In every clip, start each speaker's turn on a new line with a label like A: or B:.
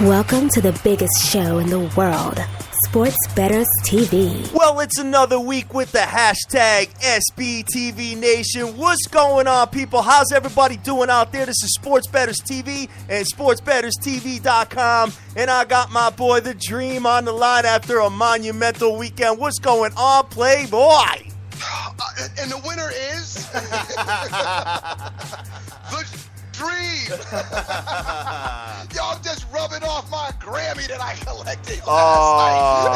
A: Welcome to the biggest show in the world, Sports Bettors TV.
B: Well, it's another week with the hashtag SBTVNation. What's going on, people? How's everybody doing out there? This is Sports Bettors TV and SportsBettorsTV.com. And I got my boy, The Dream, on the line after a monumental weekend. What's going on, Playboy?
C: And the winner is The Dream. Yo, I'm just rubbing off my Grammy that I collected last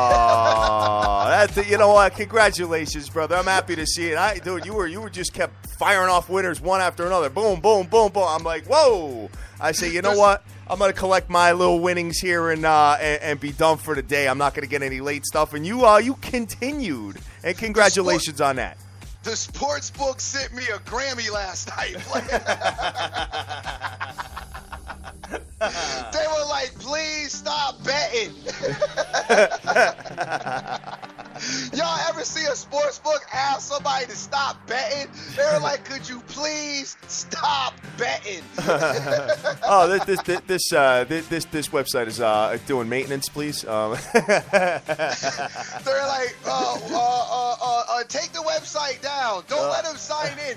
C: night.
B: You know what? Congratulations, brother. I'm happy to see it. Dude, you were just kept firing off winners one after another. Boom, boom, boom, boom. I'm like, whoa. I say, you know what? I'm going to collect my little winnings here and be done for the day. I'm not going to get any late stuff. And you continued. And congratulations on that.
C: The sports book sent me a Grammy last night. They were like, please stop betting. Y'all ever see a sports book ask somebody to stop betting? They were like, could you please stop betting?
B: Oh, this website is doing maintenance, please. They're
C: like, take the website down. Don't let him sign in.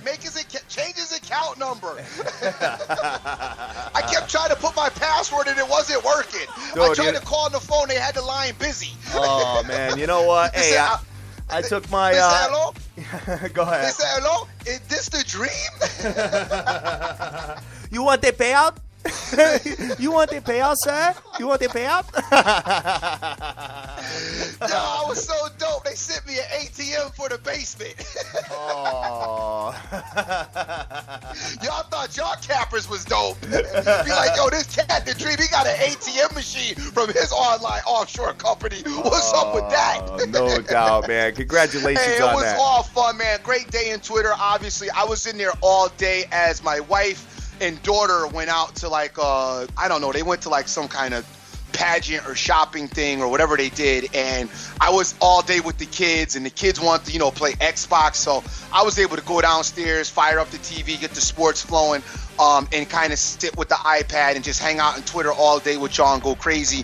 C: Change his account number. I kept trying to put my password and it wasn't working. Dude, I tried to call on the phone. They had the line busy.
B: Oh, man. You know what? Hey, I took my...
C: They said, hello?
B: Go ahead.
C: They said, hello? Is this the Dream?
B: You want the payout? You want the payout, sir? You want the payout?
C: Yo, I was so dope. They sent me an ATM for the basement.
B: Oh.
C: Y'all thought y'all cappers was dope. Be like, yo, this cat, the Dream, he got an ATM machine from his online offshore company. What's up with that?
B: No doubt, man. Congratulations on that.
C: It was all fun, man. Great day in Twitter, obviously. I was in there all day as my wife and daughter went out to I don't know, they went to like some kind of pageant or shopping thing or whatever they did, and I was all day with the kids, and the kids wanted to, play Xbox, so I was able to go downstairs, fire up the TV, get the sports flowing, and kind of sit with the iPad and just hang out on Twitter all day with y'all and go crazy.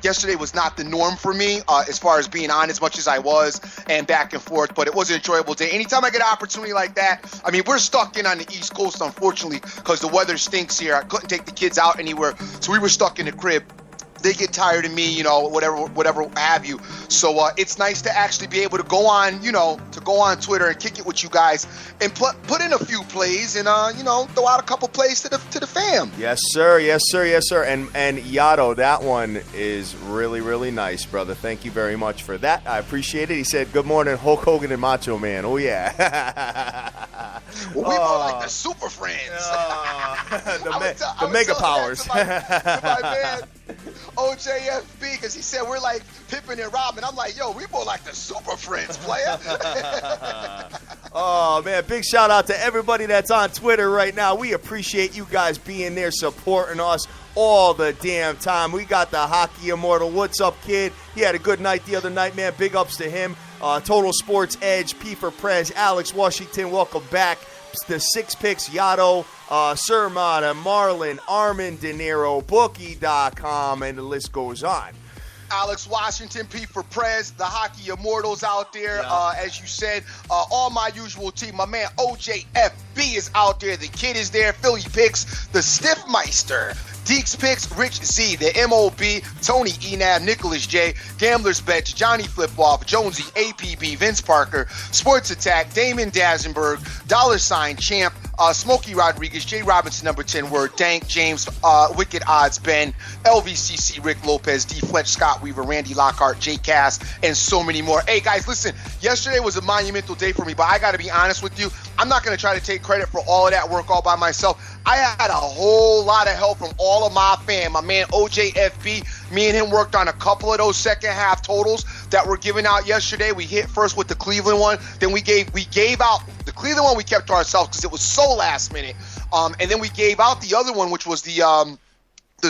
C: Yesterday was not the norm for me as far as being on as much as I was and back and forth, but it was an enjoyable day. Anytime I get an opportunity like that, I mean, we're stuck in on the East Coast, unfortunately, because the weather stinks here. I couldn't take the kids out anywhere, so we were stuck in the crib. They get tired of me, whatever have you. So it's nice to actually be able to go on, Twitter and kick it with you guys and put in a few plays and, throw out a couple plays to the fam.
B: Yes, sir. Yes, sir. Yes, sir. And Yato, that one is really, really nice, brother. Thank you very much for that. I appreciate it. He said, good morning, Hulk Hogan and Macho Man. Oh, yeah.
C: Well, we more like the Super Friends.
B: The Mega Powers.
C: To my man, OJFB, because he said we're like Pippen and Robin. I'm like, yo, we more like the Super Friends, player.
B: Oh, man, big shout out to everybody that's on Twitter right now. We appreciate you guys being there supporting us all the damn time. We got the Hockey Immortal. What's up, kid? He had a good night the other night, man. Big ups to him. Total Sports Edge, P for Prez, Alex Washington, welcome back. The Six Picks, Yato, Sir Mata, Marlon, Armin De Niro, Bookie.com, and the list goes on.
C: Alex Washington, P for Prez, the Hockey Immortals out there. Yeah. As you said, all my usual team. My man OJFB is out there. The kid is there. Philly Picks, the Stiffmeister. Deeks Picks, Rich Z, the MOB, Tony Enab, Nicholas J, Gambler's Bets, Johnny Flip-Off, Jonesy, APB, Vince Parker, Sports Attack, Damon Dazenberg, $ Champ, Smokey Rodriguez, J Robinson, number 10 word, Dank, James, Wicked Odds, Ben, LVCC, Rick Lopez, D Fletch, Scott Weaver, Randy Lockhart, J Cass, and so many more. Hey guys, listen, yesterday was a monumental day for me, but I got to be honest with you, I'm not going to try to take credit for all of that work all by myself. I had a whole lot of help from all of my fam. My man OJFB, me and him worked on a couple of those second half totals that were given out yesterday. We hit first with the Cleveland one, then we gave out the Cleveland one. We kept to ourselves because it was so last minute, and then we gave out the other one, which was the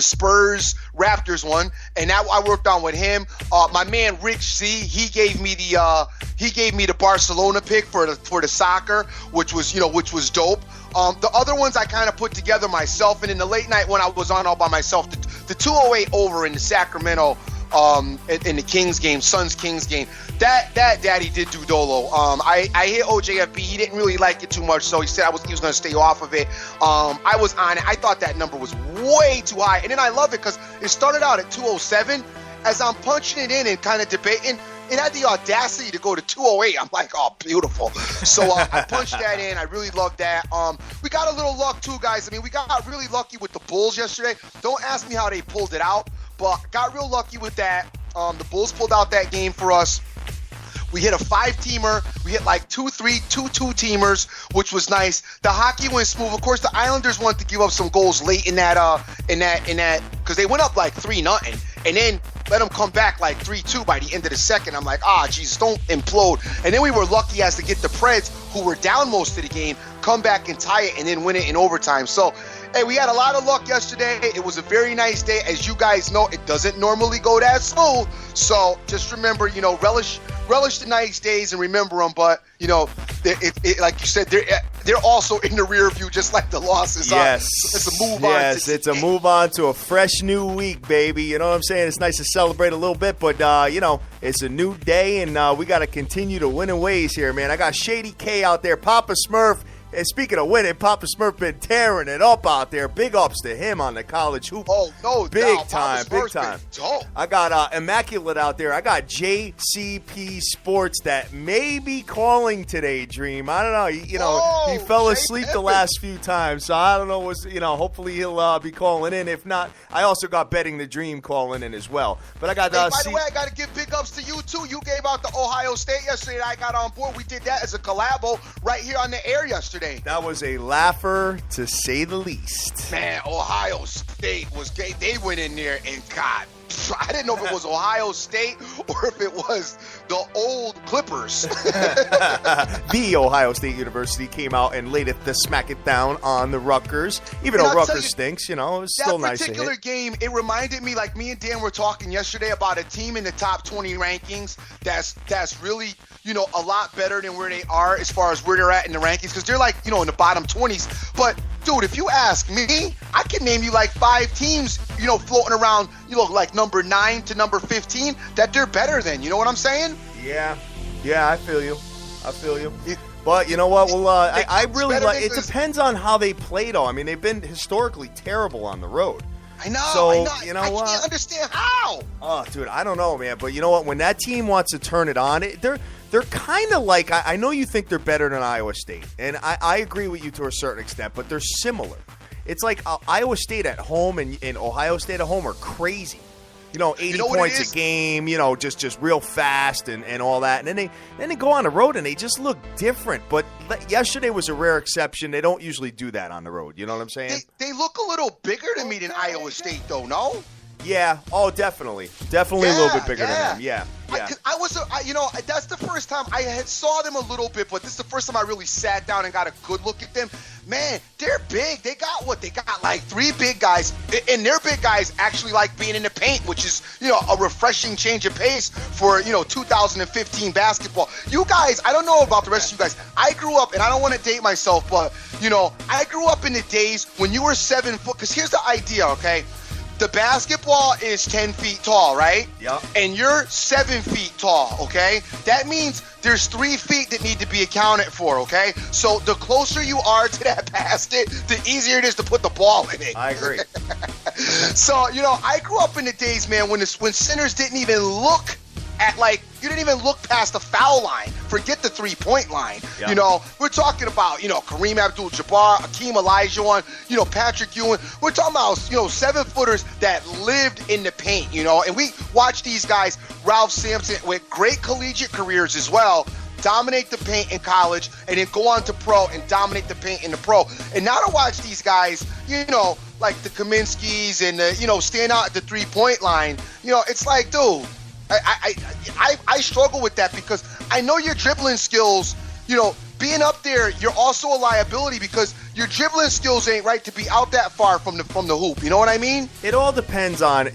C: Spurs Raptors one, and that I worked on with him. My man Rich Z, he gave me the Barcelona pick for the soccer, which was dope. The other ones I kind of put together myself, and in the late night when I was on all by myself, the 208 over in the Sacramento in the Kings game, Suns-Kings game, that daddy did do dolo. I hit OJFB. He didn't really like it too much, so he said he was going to stay off of it. I was on it. I thought that number was way too high. And then I love it because it started out at 207. As I'm punching it in and kind of debating, it had the audacity to go to 208. I'm like, oh, beautiful. So I punched that in. I really loved that. We got a little luck too, guys. I mean, we got really lucky with the Bulls yesterday. Don't ask me how they pulled it out, but got real lucky with that. The Bulls pulled out that game for us. We hit a 5-teamer. We hit like 2-3, 2-2-teamers, which was nice. The hockey went smooth. Of course, the Islanders wanted to give up some goals late in that, because they went up like 3-0, and then let them come back like 3-2 by the end of the second. I'm like, Jesus, don't implode. And then we were lucky as to get the Preds, who were down most of the game, come back and tie it and then win it in overtime. So, hey, we had a lot of luck yesterday. It was a very nice day. As you guys know, it doesn't normally go that smooth. So just remember, relish the nice days and remember them. But, like you said, they're also in the rear view, just like the losses.
B: Yes.
C: It's a move on.
B: Yes, it's a move on to a fresh new week, baby. You know what I'm saying? It's nice to celebrate a little bit, but, it's a new day, and we got to continue to win in ways here, man. I got Shady K out there, Papa Smurf. And speaking of winning, Papa Smurf been tearing it up out there. Big ups to him on the college hoop.
C: Oh, no
B: big
C: doubt.
B: time, big time. I got Immaculate out there. I got JCP Sports that may be calling today, Dream. I don't know. He fell asleep the last few times, so I don't know what's, hopefully he'll be calling in. If not, I also got Betting the Dream calling in as well. But I got
C: by the way, I got to give big ups to you too. You gave out the Ohio State yesterday. I got on board. We did that as a collabo right here on the air yesterday.
B: That was a laugher, to say the least.
C: Man, Ohio State was gay. They went in there and God, I didn't know if it was Ohio State or if it was the old Clippers.
B: The Ohio State University came out and laid it to smack it down on the Rutgers. Even though Rutgers stinks, it was still nice to hit.
C: That particular game, it reminded me, like me and Dan were talking yesterday about a team in the top 20 rankings that's really, a lot better than where they are as far as where they're at in the rankings, because they're like, in the bottom 20s. But, dude, if you ask me, I can name you like 5 teams, floating around, like number 9 to number 15 that they're better than. You know what I'm saying?
B: Yeah, I feel you. But you know what? Well, I really like. It depends on how they play, though. I mean, they've been historically terrible on the road.
C: I know.
B: So,
C: you know what? I can't understand how.
B: Oh, dude, I don't know, man. But you know what? When that team wants to turn it on, they're kind of like, I know you think they're better than Iowa State, and I agree with you to a certain extent, but they're similar. It's like Iowa State at home and Ohio State at home are crazy. 80 points a game, just real fast and all that. And then they go on the road and they just look different. But yesterday was a rare exception. They don't usually do that on the road. You know what I'm saying?
C: They look a little bigger to me than Iowa State, though, no?
B: Yeah. Oh, definitely. Definitely a little bit bigger than them. Yeah. Yeah.
C: That's the first time I had saw them a little bit, but this is the first time I really sat down and got a good look at them. Man, they're big. They got like 3 big guys, and their big guys actually like being in the paint, which is, a refreshing change of pace for, 2015 basketball. You guys, I don't know about the rest of you guys. I grew up, and I don't want to date myself, but, I grew up in the days when you were 7 foot, because here's the idea, okay? The basketball is 10 feet tall, right?
B: Yep.
C: And you're 7 feet tall, okay? That means there's 3 feet that need to be accounted for, okay? So the closer you are to that basket, the easier it is to put the ball in it.
B: I agree.
C: So, I grew up in the days, man, when centers didn't even look at, you didn't even look past the foul line. Forget the 3-point line. Yep. We're talking about, Kareem Abdul-Jabbar, Akeem Olajuwon, Patrick Ewing. We're talking about, 7-footers that lived in the paint, and we watched these guys, Ralph Sampson, with great collegiate careers as well, dominate the paint in college and then go on to pro and dominate the paint in the pro. And now to watch these guys, like the Kaminskis and, stand out at the 3-point line, it's like, dude, I struggle with that because I know your dribbling skills, being up there, you're also a liability because your dribbling skills ain't right to be out that far from the hoop. You know what I mean?
B: It all depends on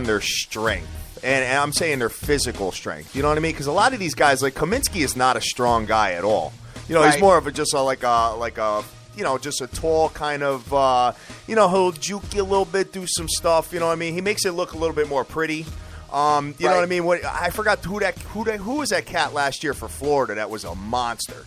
B: their strength. And I'm saying their physical strength. You know what I mean? Because a lot of these guys, like Kaminsky is not a strong guy at all. He's more of a just a tall kind of, he'll juke you a little bit, do some stuff. You know what I mean? He makes it look a little bit more pretty. You know what I mean? I forgot who was that cat last year for Florida that was a monster.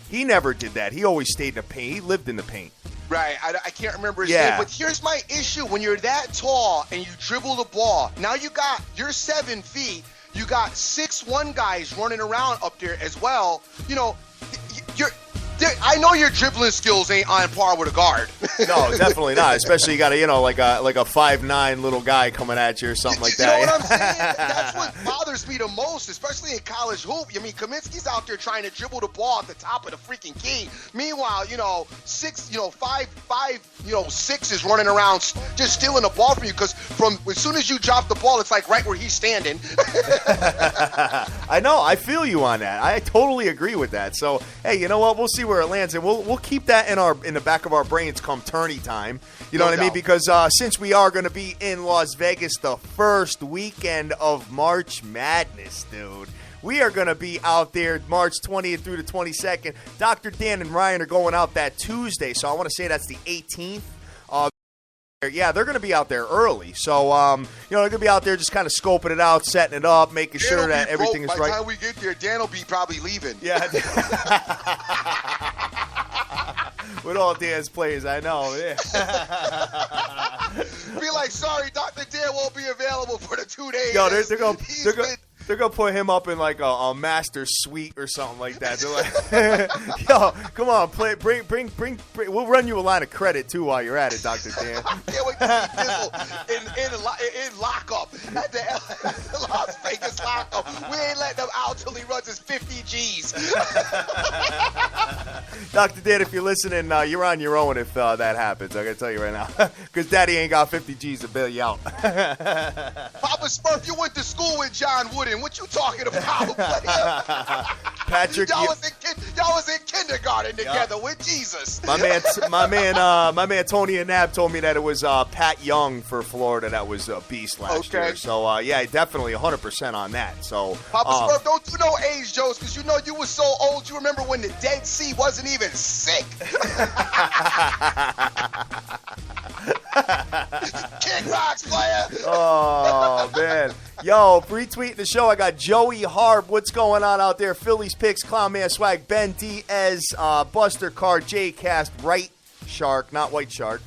B: He never did that. He always stayed in the paint. He lived in the paint.
C: Right. I can't remember his name, but here's my issue. When you're that tall and you dribble the ball, now you're 7 feet. You got 6'1" guys running around up there as well. I know your dribbling skills ain't on par with a guard.
B: No, definitely not. Especially you got like a 5'9" little guy coming at you or something like that.
C: You know what I'm saying? That's what bothers me the most, especially in college hoop. I mean, Kaminsky's out there trying to dribble the ball at the top of the freaking key. Meanwhile, 6 is running around just stealing the ball from you because as soon as you drop the ball, it's like right where he's standing.
B: I know. I feel you on that. I totally agree with that. So, hey, you know what? We'll see where it lands, and we'll keep that in the back of our brains come tourney time. You know what I mean? Because since we are going to be in Las Vegas the first weekend of March Madness, dude, we are going to be out there March 20th through the 22nd. Dr. Dan and Ryan are going out that Tuesday, so I want to say that's the 18th. Yeah, they're going to be out there early. So, they're going to be out there just kind of scoping it out, setting it up, making sure that everything is right.
C: By the time we get there, Dan will be probably leaving.
B: Yeah. With all Dan's plays, I know. Yeah.
C: Be like, sorry, Dr. Dan won't be available for the 2 days.
B: Yo, they're gonna put him up in like a master suite or something like that. They're like, yo, come on, bring. We'll run you a line of credit too while you're at it, Dr. Dan.
C: I can't wait to see Dizzle in lockup at the Las Vegas lockup. We ain't letting him out till he runs his 50 G's.
B: Dr. Dan, if you're listening, you're on your own if that happens. I gotta tell you right now, because Daddy ain't got 50 G's to bail you out.
C: Papa Smurf, you went to school with John Wooden. What you talking about?
B: Patrick,
C: y'all was in kindergarten together with Jesus.
B: My man Tony and Nab told me that it was Pat Young for Florida that was a beast last year. So yeah, definitely 100% on that. So
C: Papa Smurf, don't do no age jokes because you were so old. You remember when the Dead Sea wasn't even sick. King Rocks, player.
B: Oh man. Yo, retweeting the show. I got Joey Harb. What's going on out there? Phillies Picks, Clown Man Swag, Ben Diaz, Buster Card, J Cast, Right Shark, not White Shark.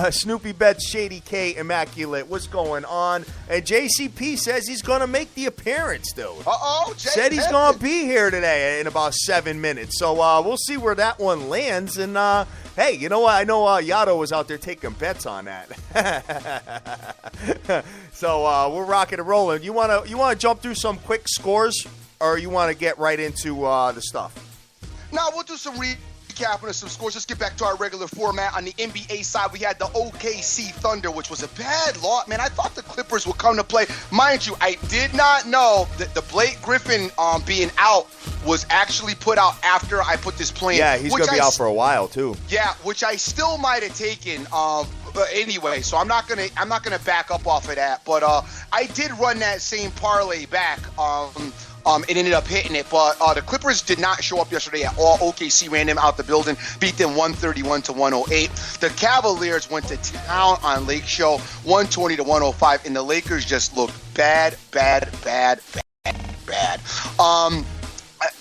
B: Snoopy Bets, Shady K, Immaculate. What's going on? And JCP says he's going to make the appearance, dude. Said he's going to be here today in about 7 minutes. So we'll see where that one lands. And hey, you know what? I know Yato was out there taking bets on that. So we're rocking and rolling. You want to jump through some quick scores, or you want to get right into the stuff?
C: No, we'll do some recapping of some scores. Let's get back to our regular format. On the NBA side, we had the OKC Thunder, which was a bad lot. Man, I thought the Clippers would come to play. Mind you, I did not know that the Blake Griffin being out was actually put out after I put this play in.
B: Yeah, he's going to be out for a while too.
C: Yeah, which I still might have taken. But anyway, so I'm not gonna back up off of that. But I did run that same parlay back. It ended up hitting it, but the Clippers did not show up yesterday at all. OKC ran them out the building, beat them 131-108. The Cavaliers went to town on Lake Show, 120-105, and the Lakers just looked bad.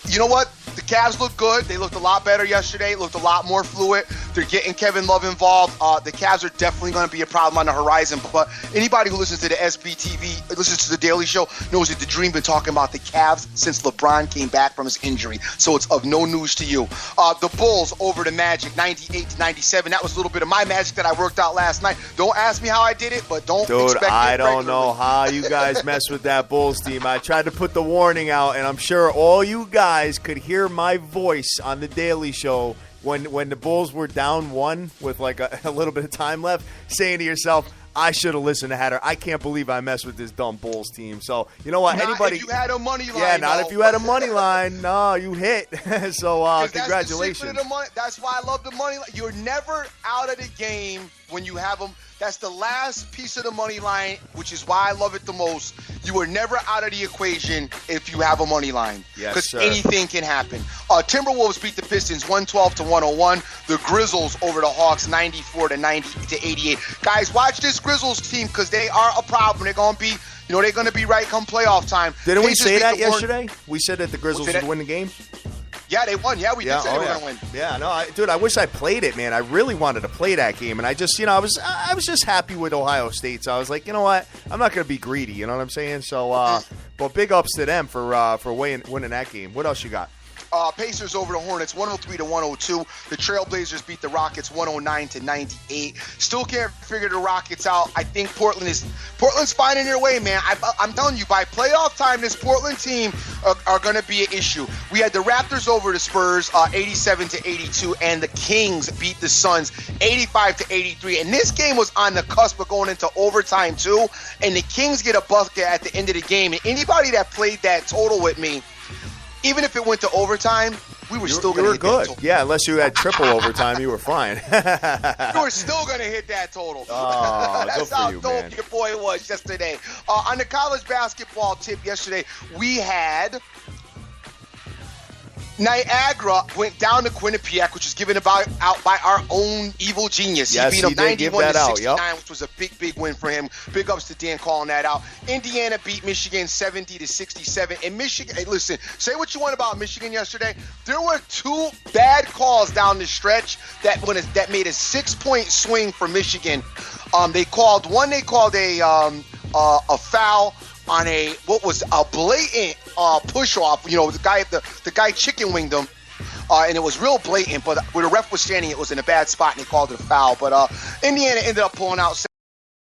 C: You know what? The Cavs look good. They looked a lot better yesterday. Looked a lot more fluid. They're getting Kevin Love involved. The Cavs are definitely going to be a problem on the horizon. But anybody who listens to the SBTV, listens to the Daily Show, knows that the Dream been talking about the Cavs since LeBron came back from his injury. So it's of no news to you. The Bulls over the Magic, 98-97. That was a little bit of my magic that I worked out last night. Don't ask me how I did it, but don't expect it.
B: I don't know how you guys mess with that Bulls team. I tried to put the warning out, and I'm sure all you guys could hear my voice on the Daily Show when the Bulls were down one with like a little bit of time left, saying to yourself, I should have listened to Hatter. I can't believe I messed with this dumb Bulls team. So, you know what?
C: Not if you had a money line.
B: Yeah, not if you had a money line. No, you hit. So, congratulations.
C: That's why I love the money line. You're never out of the game when you have them. That's the last piece of the money line, which is why I love it the most. You are never out of the equation if you have a money line.
B: Yes,
C: because anything can happen. Timberwolves beat the Pistons 112-101. the Grizzlies over the Hawks 94-88. Guys, watch this Grizzlies team because they are a problem. They're going to be, they're going to be right come playoff time.
B: Didn't we say that yesterday? We said that the Grizzlies would win the game?
C: Yeah, they won. Yeah, we did say they were going to win.
B: Yeah, no, dude, I wish I played it, man. I really wanted to play that game, and I just, I was just happy with Ohio State. So I was like, you know what? I'm not going to be greedy. You know what I'm saying? So, but big ups to them for winning that game. What else you got?
C: Pacers over the Hornets 103-102. The Trailblazers beat the Rockets 109-98. Still can't figure the Rockets out. I think Portland's finding their way, man. I'm telling you, by playoff time, this Portland team are going to be an issue. We had the Raptors over the Spurs 87-82, and the Kings beat the Suns 85-83. And this game was on the cusp of going into overtime too. And the Kings get a bucket at the end of the game. And anybody that played that total with me, even if it went to overtime, we were still going to hit
B: good.
C: that total.
B: Yeah, unless you had triple overtime, you were fine.
C: You were still going to hit that total.
B: Oh,
C: that's how dope your boy was yesterday. On the college basketball tip yesterday, we had Niagara went down to Quinnipiac, which was given out by our own evil genius.
B: Yes,
C: he beat them 91-69,
B: yep.
C: which was a big win for him. Big ups to Dan calling that out. Indiana beat Michigan 70-67. And Michigan, hey, listen, say what you want about Michigan yesterday. There were two bad calls down the stretch that made a 6-point swing for Michigan. They called a foul on a blatant push off. The guy chicken winged him, and it was real blatant. But where the ref was standing, it was in a bad spot, and he called it a foul. But Indiana ended up pulling out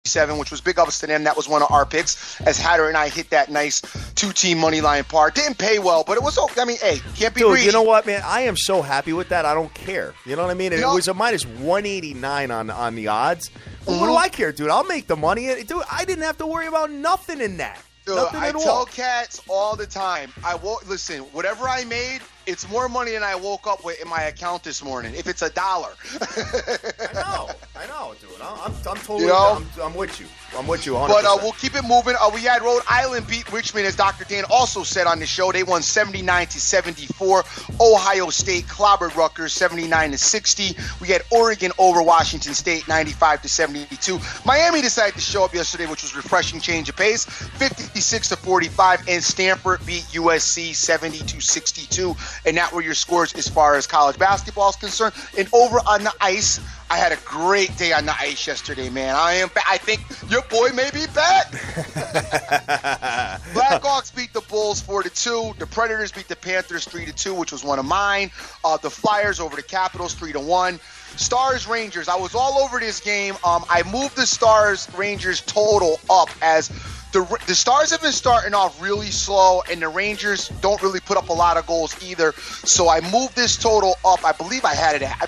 C: 7, which was big ups to them. That was one of our picks, as Hatter and I hit that nice 2-team money line par. Didn't pay well, but it was okay. I mean, hey, can't be greedy.
B: You know what, man? I am so happy with that. I don't care. You know what I mean? It was a minus 189 on the odds. Well, what do I care, dude? I'll make the money. Dude, I didn't have to worry about nothing in that.
C: Dude, I tell cats all the time, listen, whatever I made, it's more money than I woke up with in my account this morning. If it's $1.
B: I know, dude. I'm totally, I'm with you. I'm with you 100%.
C: But we'll keep it moving. We had Rhode Island beat Richmond, as Dr. Dan also said on the show. They won 79-74. Ohio State clobbered Rutgers 79-60. We had Oregon over Washington State 95-72. Miami decided to show up yesterday, which was refreshing change of pace, 56-45. And Stanford beat USC 70-62. And that were your scores as far as college basketball is concerned. And over on the ice, I had a great day on the ice yesterday, man. I think your boy may be back. Blackhawks beat the Bulls 4-2. The Predators beat the Panthers 3-2, which was one of mine. The Flyers over the Capitals 3-1. Stars Rangers. I was all over this game. I moved the Stars Rangers total up, as the Stars have been starting off really slow, and the Rangers don't really put up a lot of goals either. So I moved this total up. I believe I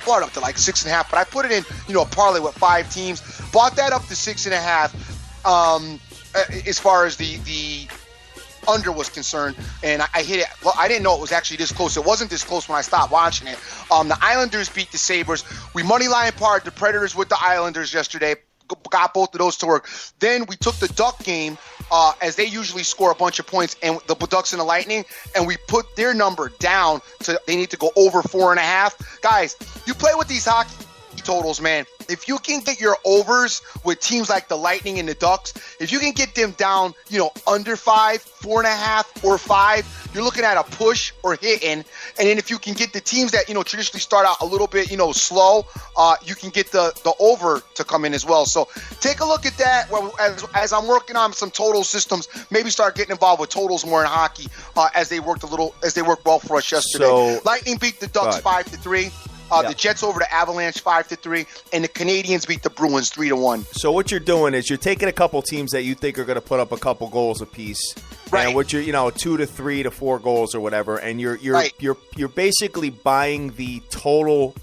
C: brought it up to like 6.5, but I put it in, a parlay with 5 teams. Bought that up to 6.5. As far as the under was concerned, and I hit it. Well, I didn't know it was actually this close. It wasn't this close when I stopped watching it. The Islanders beat the Sabres. We money line parred the Predators with the Islanders yesterday. Got both of those to work. Then we took the Duck game, as they usually score a bunch of points, and the Ducks and the Lightning, and we put their number down to they need to go over 4.5. Guys, you play with these hockey totals, man. If you can get your overs with teams like the Lightning and the Ducks, if you can get them down, under 5, 4.5, or 5, you're looking at a push or hitting. And then if you can get the teams that, traditionally start out a little bit, slow, you can get the over to come in as well. So take a look at that. As I'm working on some total systems, maybe start getting involved with totals more in hockey, as they worked well for us yesterday.
B: So,
C: Lightning beat the Ducks 5-3. The Jets over the Avalanche 5-3, and the Canadians beat the Bruins 3-1.
B: So what you're doing is you're taking a couple teams that you think are going to put up a couple goals apiece,
C: right?
B: And what you're 2 to 3 to 4 goals or whatever, and you're basically buying the total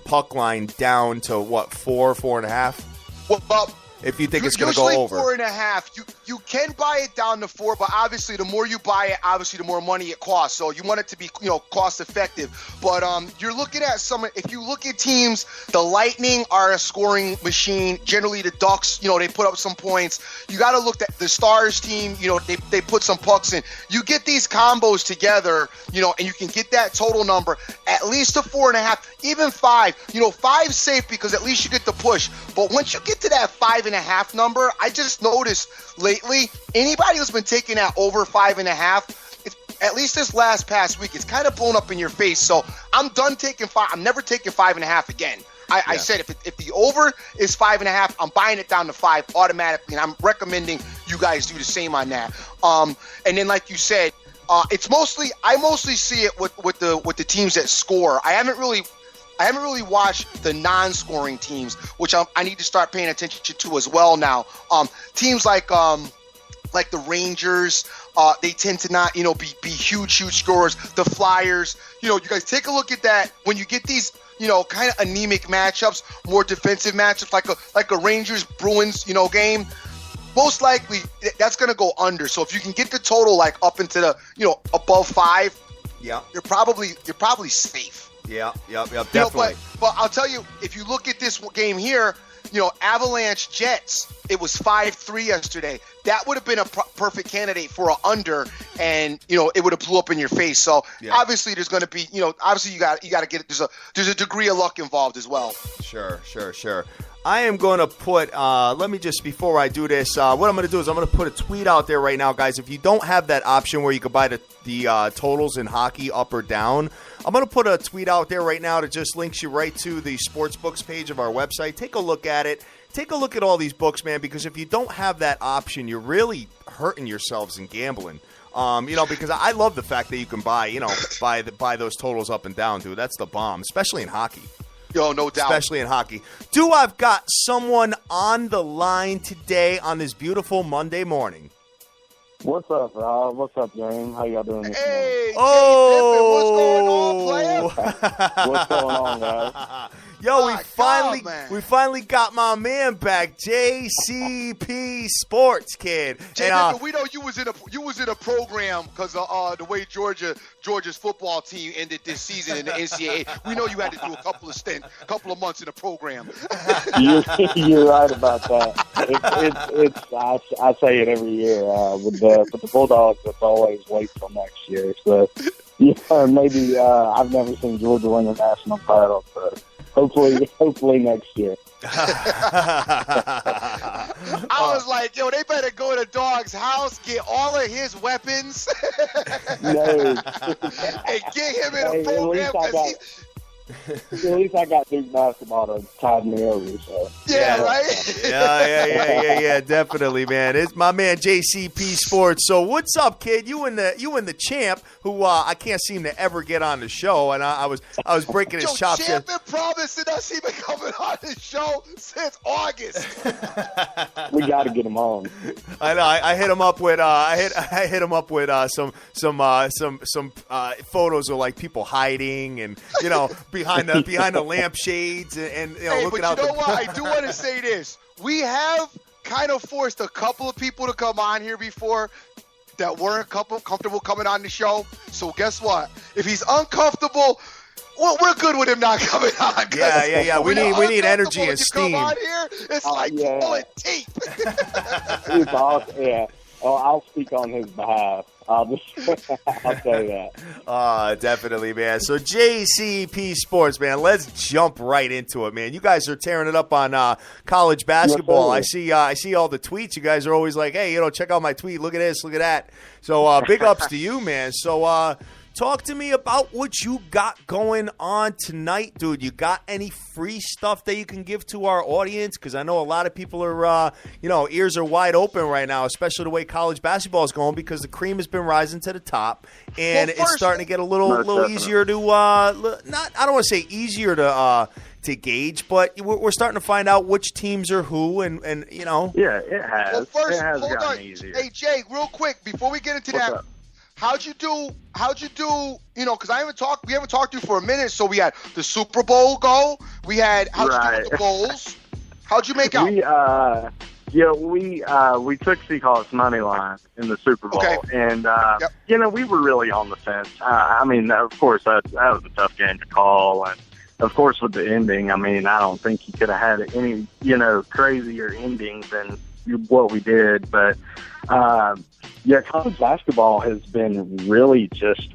B: puck line down to what 4.5.
C: Well,
B: if you think it's going to go over
C: 4.5, You can buy it down to 4, but obviously the more you buy it, obviously the more money it costs. So you want it to be, cost effective. But you're looking at if you look at teams, the Lightning are a scoring machine. Generally the Ducks, they put up some points. You got to look at the Stars team, they put some pucks in. You get these combos together, and you can get that total number at least to 4.5, even 5. 5's safe because at least you get the push. But once you get to that 5.5 number, I just noticed lately, anybody who's been taking that over 5.5, at least this past week, it's kind of blown up in your face. So I'm done taking 5. I'm never taking 5.5 again. I said if the over is 5.5, I'm buying it down to 5 automatically, and I'm recommending you guys do the same on that. And then, like you said, I mostly see it with the teams that score. I haven't really watched the non-scoring teams, which I need to start paying attention to as well now. Teams like the Rangers, they tend to not, be huge scorers. The Flyers, you guys take a look at that when you get these, kind of anemic matchups, more defensive matchups, like a Rangers Bruins, game. Most likely that's going to go under. So if you can get the total up into the, above 5,
B: yeah,
C: you're probably safe.
B: Yeah, definitely.
C: But I'll tell you, if you look at this game here, Avalanche Jets, it was 5-3 yesterday. That would have been a perfect candidate for an under, and it would have blew up in your face. So obviously, there's going to be, obviously you got to get it. There's a degree of luck involved as well.
B: Sure. I am going to put, let me just, before I do this, what I'm going to do is I'm going to put a tweet out there right now, guys. If you don't have that option where you can buy the totals in hockey up or down, I'm going to put a tweet out there right now that just links you right to the sportsbooks page of our website. Take a look at it. Take a look at all these books, man, because if you don't have that option, you're really hurting yourselves in gambling. Because I love the fact that you can buy those totals up and down, dude. That's the bomb, especially in hockey.
C: Yo, no doubt.
B: Especially in hockey. I've got someone on the line today on this beautiful Monday morning.
D: What's up, Rob? What's up, gang? How y'all doing this morning?
C: Hey,
B: oh!
C: what's going on, player?
D: What's going on, guys?
B: Yo, we finally got my man back, JCP Sports Kid.
C: And, we know you was in a program because the way Georgia's football team ended this season in the NCAA. We know you had to do a couple of months in a program.
D: You're right about that. I say it every year. With the Bulldogs, it's always wait till next year. So maybe I've never seen Georgia win a national title, but hopefully next year.
C: I was like, yo, they better go to Dog's house, get all of his weapons, and get him in a program.
D: At least I got Duke basketball to tide me over. So.
C: Yeah, right?
B: Yeah, definitely, man. It's my man JCP Sports. So what's up, kid? You and the champ, who I can't seem to ever get on the show, and I was breaking his chops.
C: Champ been promising us he been coming on the show since August.
D: We got to get him on.
B: I know. I hit him up with some photos of like people hiding and behind the lampshades and looking out.
C: But you know what? I do want to say this. We have kind of forced a couple of people to come on here before that weren't comfortable coming on the show. So guess what? If he's uncomfortable, well, we're good with him not coming on.
B: Yeah. We need energy and steam.
C: Come on here, it's pulling teeth.
D: It's awesome. Yeah. Oh, I'll speak on his behalf. I'll say that.
B: Definitely, man. So JCP Sports, man, let's jump right into it, man. You guys are tearing it up on college basketball.
D: Yes,
B: I see all the tweets. You guys are always like, hey, check out my tweet. Look at this, look at that. So big ups to you, man. So talk to me about what you got going on tonight, dude. You got any free stuff that you can give to our audience? Because I know a lot of people are, ears are wide open right now, especially the way college basketball is going, because the cream has been rising to the top, and it's starting to get a little easier to, I don't want to say easier to gauge, but we're starting to find out which teams are who, and
D: Yeah, it has.
C: Well, first,
D: it has
C: hold
D: gotten
C: on.
D: easier.
C: Hey, Jay, real quick, before we get into
D: What's
C: that.
D: up?
C: How'd you do? Because we haven't talked to you for a minute. So we had the Super Bowl go. How'd you do with the bowls? How'd you make out?
D: Yeah, we took Seahawks money line in the Super Bowl, and we were really on the fence. I mean, of course, that was a tough game to call, and of course, with the ending, I mean, I don't think you could have had any crazier ending than what we did. But college basketball has been really just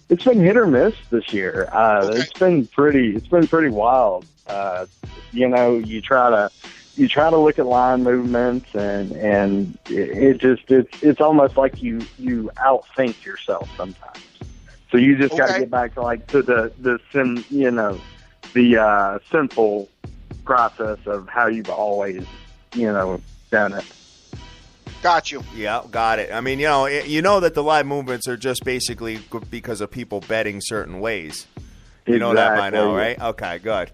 D: it's been hit or miss this year. It's been pretty wild. You try to look at line movements, and it's almost like you outthink yourself sometimes. So you just got to get back to the simple process of how you've always done it.
C: Got you.
B: Yeah, got it. I mean, you know that the live movements are just basically because of people betting certain ways. You know that by now, right? Okay, good.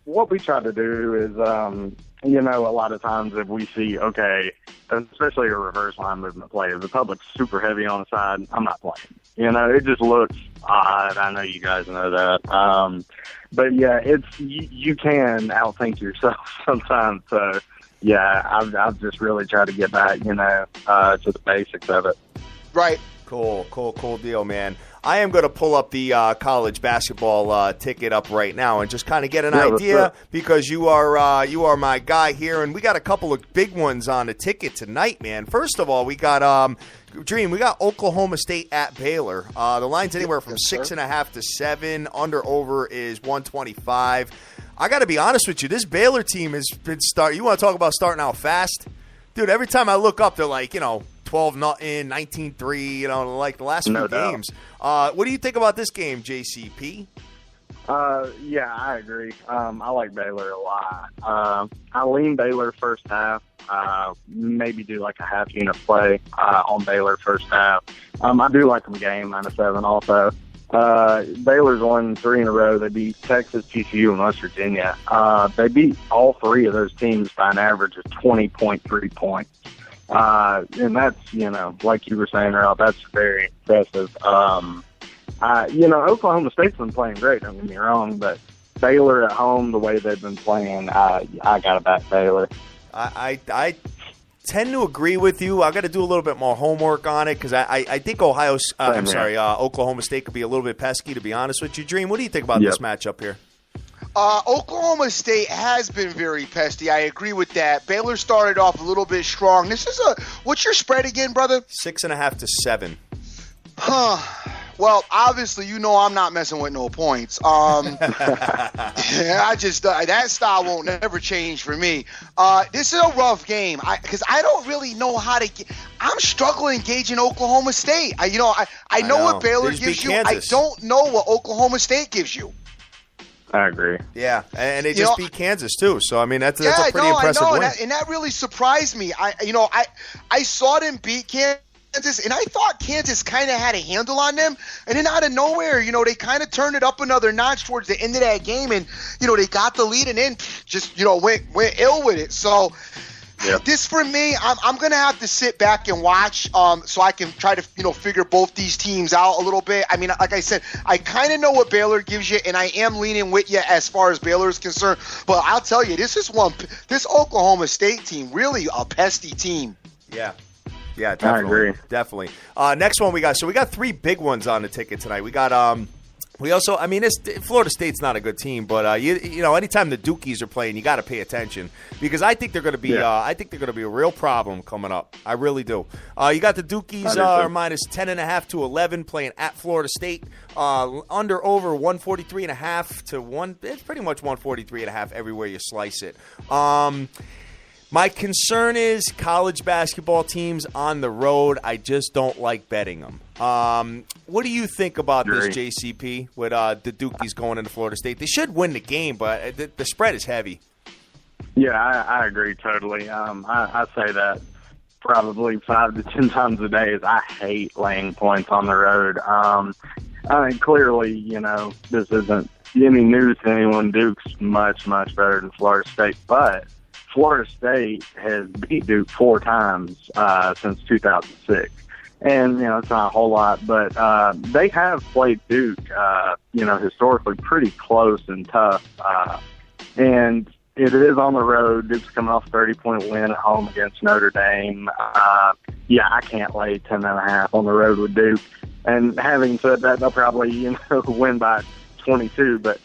D: What we try to do is, a lot of times if we see, especially a reverse line movement play, if the public's super heavy on the side, I'm not playing. It just looks odd. I know you guys know that. But yeah, you can outthink yourself sometimes. So yeah, I've just really tried to get back, to the basics of it.
C: Right.
B: Cool deal, man. I am going to pull up the college basketball ticket up right now and just kind of get an idea because you are my guy here, and we got a couple of big ones on the ticket tonight, man. First of all, we got Dream. We got Oklahoma State at Baylor. The line's anywhere from 6.5 to 7. Under over is 125. I got to be honest with you. This Baylor team has been You want to talk about starting out fast, dude? Every time I look up, they're like 12-0, 19-3, like the last few games. What do you think about this game, JCP?
D: Yeah, I agree. I like Baylor a lot. I lean Baylor first half. Maybe do like a half unit play on Baylor first half. I do like them game -7 also. Baylor's won 3 in a row. They beat Texas, TCU, and West Virginia. They beat all 3 of those teams by an average of 20.3 points. And that's, like you were saying, Earl, that's very impressive. Oklahoma State's been playing great, don't get me wrong, but Baylor at home, the way they've been playing, I got to back Baylor.
B: I tend to agree with you. I got to do a little bit more homework on it because I think Oklahoma State could be a little bit pesky, to be honest with you. Dream, what do you think about this matchup here?
C: Oklahoma State has been very pesky. I agree with that. Baylor started off a little bit strong. What's your spread again, brother?
B: 6.5 to 7.
C: Well, obviously, I'm not messing with no points. That style won't never change for me. This is a rough game because I don't really know how to. I'm struggling gauging Oklahoma State. I know what Baylor gives you. I don't know what Oklahoma State gives you.
D: I agree.
B: Yeah, and they just beat Kansas too. So I mean, that's a pretty impressive win.
C: And that really surprised me. I saw them beat Kansas, and I thought Kansas kind of had a handle on them. And then out of nowhere, they kind of turned it up another notch towards the end of that game, and they got the lead, and then just went ill with it. So. Yep. This for me, I'm going to have to sit back and watch so I can try to figure both these teams out a little bit. I mean, like I said, I kind of know what Baylor gives you, and I am leaning with you as far as Baylor is concerned. But I'll tell you, this Oklahoma State team, really a pesky team.
B: Yeah, definitely.
D: I agree.
B: Definitely. Next one we got. So we got 3 big ones on the ticket tonight. We got we also, Florida State's not a good team, but anytime the Dukies are playing, you got to pay attention because I think they're going to be, a real problem coming up. I really do. You got the Dukies minus 10.5 to 11 playing at Florida State. Under over 143.5 to 1. It's pretty much 143.5 everywhere you slice it. My concern is college basketball teams on the road. I just don't like betting them. What do you think about this, JCP, with the Dukies going into Florida State? They should win the game, but the spread is heavy.
D: Yeah, I agree totally. I say that probably 5 to 10 times a day. I hate laying points on the road. Clearly, this isn't any news to anyone. Duke's much, much better than Florida State, but Florida State has beat Duke 4 times since 2006. And, it's not a whole lot, but they have played Duke, historically pretty close and tough. And it is on the road. Duke's coming off a 30-point win at home against Notre Dame. Yeah, I can't lay 10.5 on the road with Duke. And having said that, they'll probably, win by 22. But,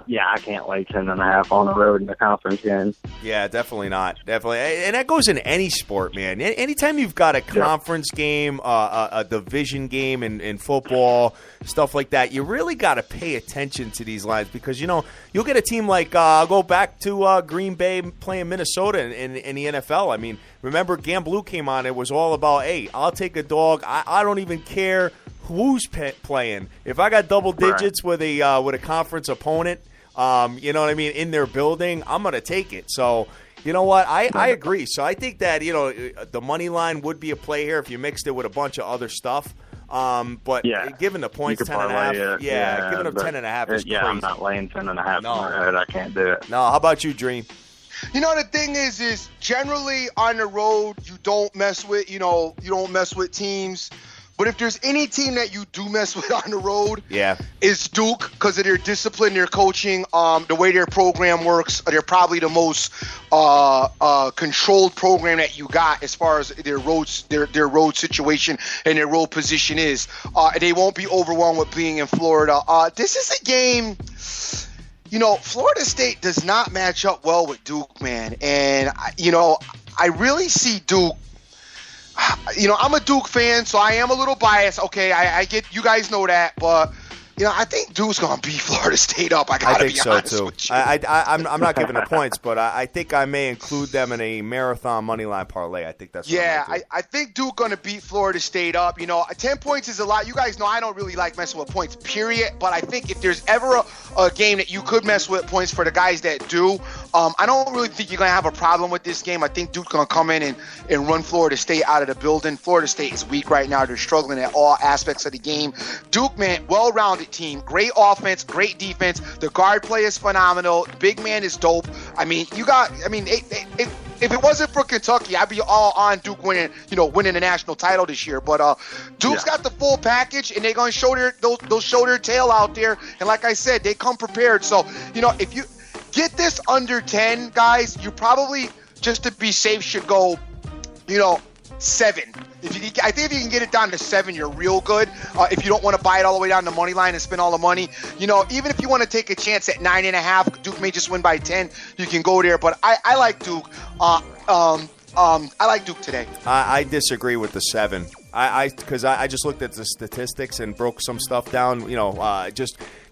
D: yeah, I can't lay 10.5 on the road in the conference game.
B: Yeah, definitely not. Definitely. And that goes in any sport, man. Anytime you've got a conference game, a division game in football, stuff like that, you really got to pay attention to these lines because, you'll get a team like, I'll go back to Green Bay playing Minnesota in the NFL. I mean, remember Gamblu came on. It was all about, hey, I'll take a dog. I don't even care who's playing. If I got double digits with a conference opponent, you know what I mean, in their building, I'm going to take it. So, you know what? I agree. So I think that, the money line would be a play here if you mixed it with a bunch of other stuff. But given the points 10.5, giving them 10.5 is crazy.
D: I'm not laying 10.5 on the road. I can't do it.
B: No, how about you, Dream?
C: The thing is generally on the road you don't mess with, you don't mess with teams. But if there's any team that you do mess with on the road, is Duke, because of their discipline, their coaching, the way their program works. They're probably the most controlled program that you got as far as their road situation and their road position is. They won't be overwhelmed with being in Florida. This is a game. Florida State does not match up well with Duke, man. And, I really see Duke. I'm a Duke fan, so I am a little biased. Okay, I get, you guys know that, but I think Duke's gonna beat Florida State up. I gotta be honest with you.
B: I'm not giving the points, but I think I may include them in a marathon money line parlay. I think that's what
C: I think Duke gonna beat Florida State up. 10 points is a lot. You guys know I don't really like messing with points, period. But I think if there's ever a game that you could mess with points for the guys that do, I don't really think you're gonna have a problem with this game. I think Duke's gonna come in and run Florida State out of the building. Florida State is weak right now. They're struggling at all aspects of the game. Duke, man, well-rounded team, great offense, great defense. The guard play is phenomenal. The big man is dope. If it wasn't for Kentucky, I'd be all on Duke winning the national title this year. But Duke's got the full package, and they're gonna show they'll show their tail out there. And like I said, they come prepared. So if you get this under 10, guys, you probably, just to be safe, should go 7. I think if you can get it down to 7, you're real good. If you don't want to buy it all the way down the money line and spend all the money, even if you want to take a chance at 9.5, Duke may just win by 10. You can go there, but I like Duke. I like Duke today.
B: I disagree with the 7. Because I just looked at the statistics and broke some stuff down.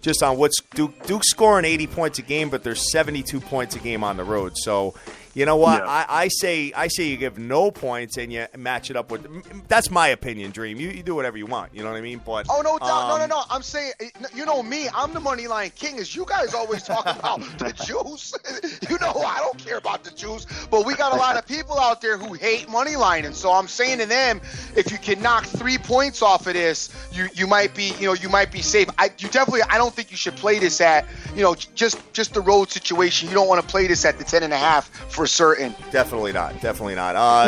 B: Just on what's Duke's scoring 80 points a game, but there's 72 points a game on the road. So. You know what? Yeah. I say you give no points and you match it up with. That's my opinion, Dream. You do whatever you want. You know what I mean? But
C: no doubt, no. I'm saying, me. I'm the money line king. As you guys always talk about the juice. I don't care about the juice. But we got a lot of people out there who hate money line, and so I'm saying to them, if you can knock 3 points off of this, you might be safe. I don't think you should play this at just the road situation. You don't want to play this at the 10.5 for certain.
B: Definitely not.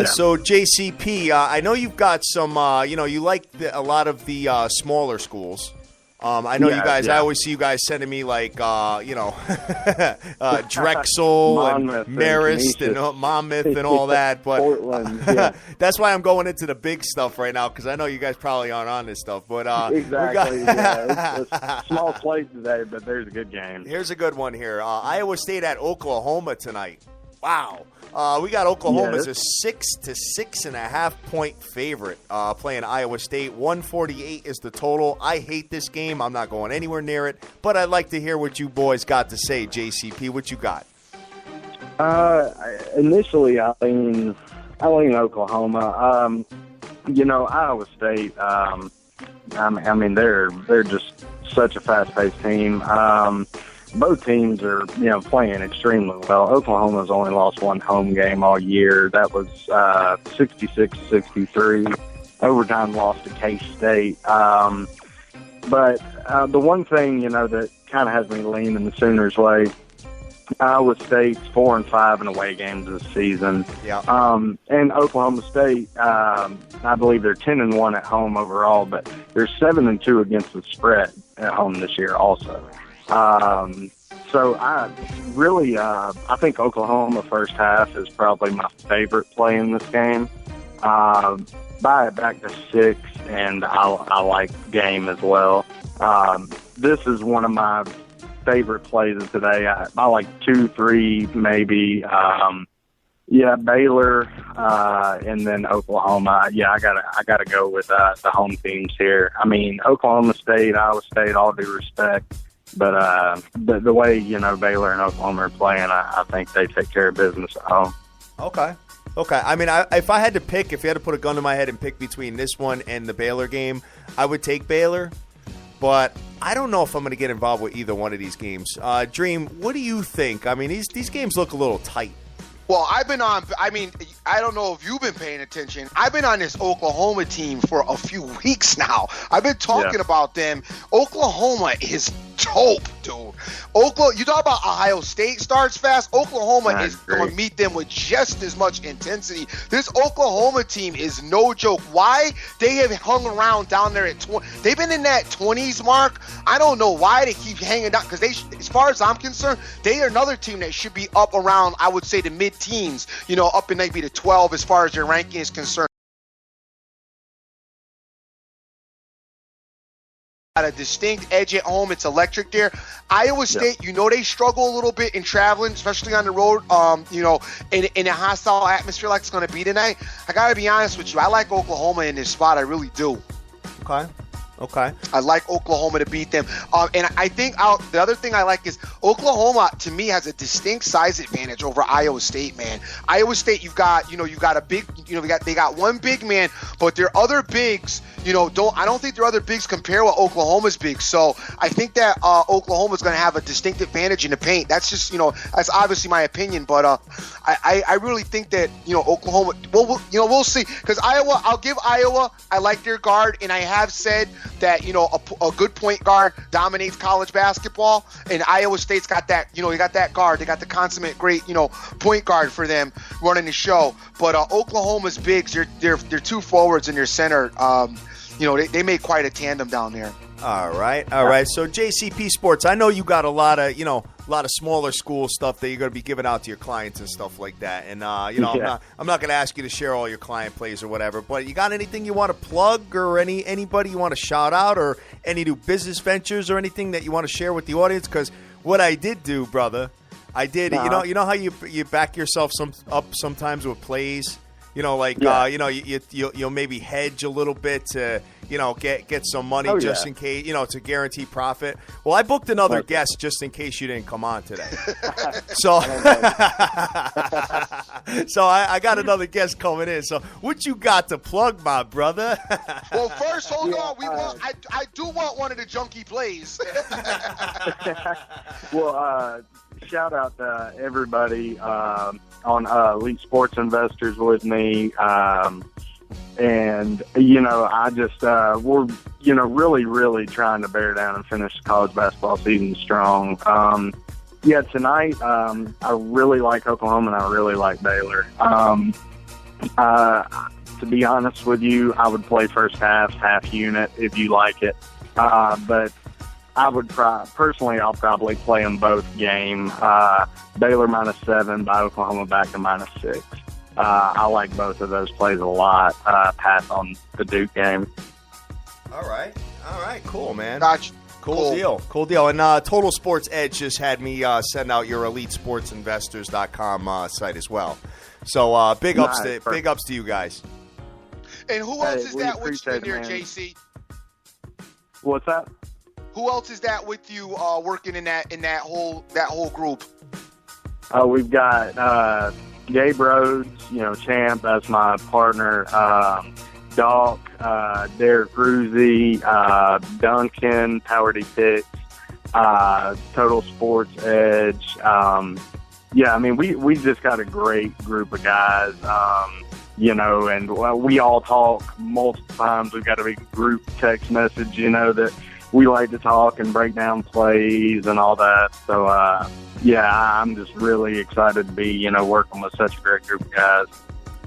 B: So JCP, I know you've got some. You like a lot of the smaller schools. I know you guys. I always see you guys sending me like Drexel and Marist and Monmouth and all that. But
D: Portland,
B: that's why I'm going into the big stuff right now because I know you guys probably aren't on this stuff. But
D: exactly, it's a small play today, but there's a good game.
B: Here's a good one here. Iowa State at Oklahoma tonight. Wow. We got Oklahoma as a 6 to 6.5 point favorite playing Iowa State. 148 is the total. I hate this game. I'm not going anywhere near it. But I'd like to hear what you boys got to say, JCP. What you got?
D: Initially, I lean Oklahoma. Iowa State, they're just such a fast-paced team. Both teams are, playing extremely well. Oklahoma's only lost one home game all year. That was 66-63. Overtime loss to K-State. But the one thing, that kind of has me leaning the Sooners' way, Iowa State's 4-5 in away games this season.
B: Yeah.
D: And Oklahoma State, I believe they're 10-1 at home overall, but they're 7-2 against the spread at home this year also. So So I think Oklahoma first half is probably my favorite play in this game. Buy it back to 6, and I like game as well. This is one of my favorite plays of today. I like 2, 3, maybe. Baylor, and then Oklahoma. Yeah, I gotta go with the home teams here. I mean, Oklahoma State, Iowa State, all due respect, but the way Baylor and Oklahoma are playing, I think they take care of business at home.
B: Okay. I mean, if I had to pick, if you had to put a gun to my head and pick between this one and the Baylor game, I would take Baylor. But I don't know if I'm going to get involved with either one of these games. Dream, what do you think? I mean, these games look a little tight.
C: Well, I don't know if you've been paying attention. I've been on this Oklahoma team for a few weeks now. I've been talking about them. Oklahoma is dope, dude. You talk about Ohio State starts fast. Oklahoma is going to meet them with just as much intensity. This Oklahoma team is no joke. Why they have hung around down there at 20? They've been in that 20s mark. I don't know why they keep hanging down, because as far as I'm concerned, they are another team that should be up around, I would say, the mid-teens, up in maybe the 12 as far as their ranking is concerned. Got a distinct edge at home. It's electric there. Iowa State, they struggle a little bit in traveling, especially on the road, in a hostile atmosphere like it's going to be tonight. I got to be honest with you. I like Oklahoma in this spot. I really do.
B: Okay.
C: I like Oklahoma to beat them. And I think the other thing I like is Oklahoma, to me, has a distinct size advantage over Iowa State, man. Iowa State, you've got a big, they got one big man, but their other bigs, I don't think their other bigs compare with Oklahoma's bigs. So I think that Oklahoma's going to have a distinct advantage in the paint. That's just, that's obviously my opinion, but I really think that, Oklahoma, we'll see. Because Iowa, I'll give Iowa, I like their guard, and I have said that a good point guard dominates college basketball, and Iowa State's got that you got that guard, they got the consummate great point guard for them running the show. But Oklahoma's bigs, they're two forwards and their center, they make quite a tandem down there.
B: All right. So JCP Sports, I know you got a lot of smaller school stuff that you're going to be giving out to your clients and stuff like that. And I'm not going to ask you to share all your client plays or whatever. But you got anything you want to plug, or anybody you want to shout out, or any new business ventures or anything that you want to share with the audience? Because what I did do, brother, you know how you back yourself up sometimes with plays. You'll maybe hedge a little bit to, get some money in case, to guarantee profit. Well, I booked another guest just in case you didn't come on today. So, I got another guest coming in. So, what you got to plug, my brother?
C: Well, first, hold on. I do want one of the junkie plays.
D: Well, shout out to everybody on Elite Sports Investors with me. And, I just, we're, really, really trying to bear down and finish the college basketball season strong. Tonight, I really like Oklahoma and I really like Baylor. To be honest with you, I would play first half unit if you like it. But I would personally, I'll probably play them both game. Baylor -7 by Oklahoma back to -6. I like both of those plays a lot. Pass on the Duke game.
B: All right. Cool, man.
C: Gotcha.
B: Cool deal. And Total Sports Edge just had me send out your EliteSportsInvestors.com site as well. So big ups to you guys.
C: And who else is that with you in there, JC?
D: What's that?
C: Who else is that with you working in that whole group?
D: We've got Gabe Rhodes, Champ, that's my partner. Doc, Derek Ruzi, Duncan, Howard E. Picks, Total Sports Edge. We just got a great group of guys. And we all talk multiple times. We've got a big group text message, that we like to talk and break down plays and all that. So, I'm just really excited to be, working with such a great group of guys.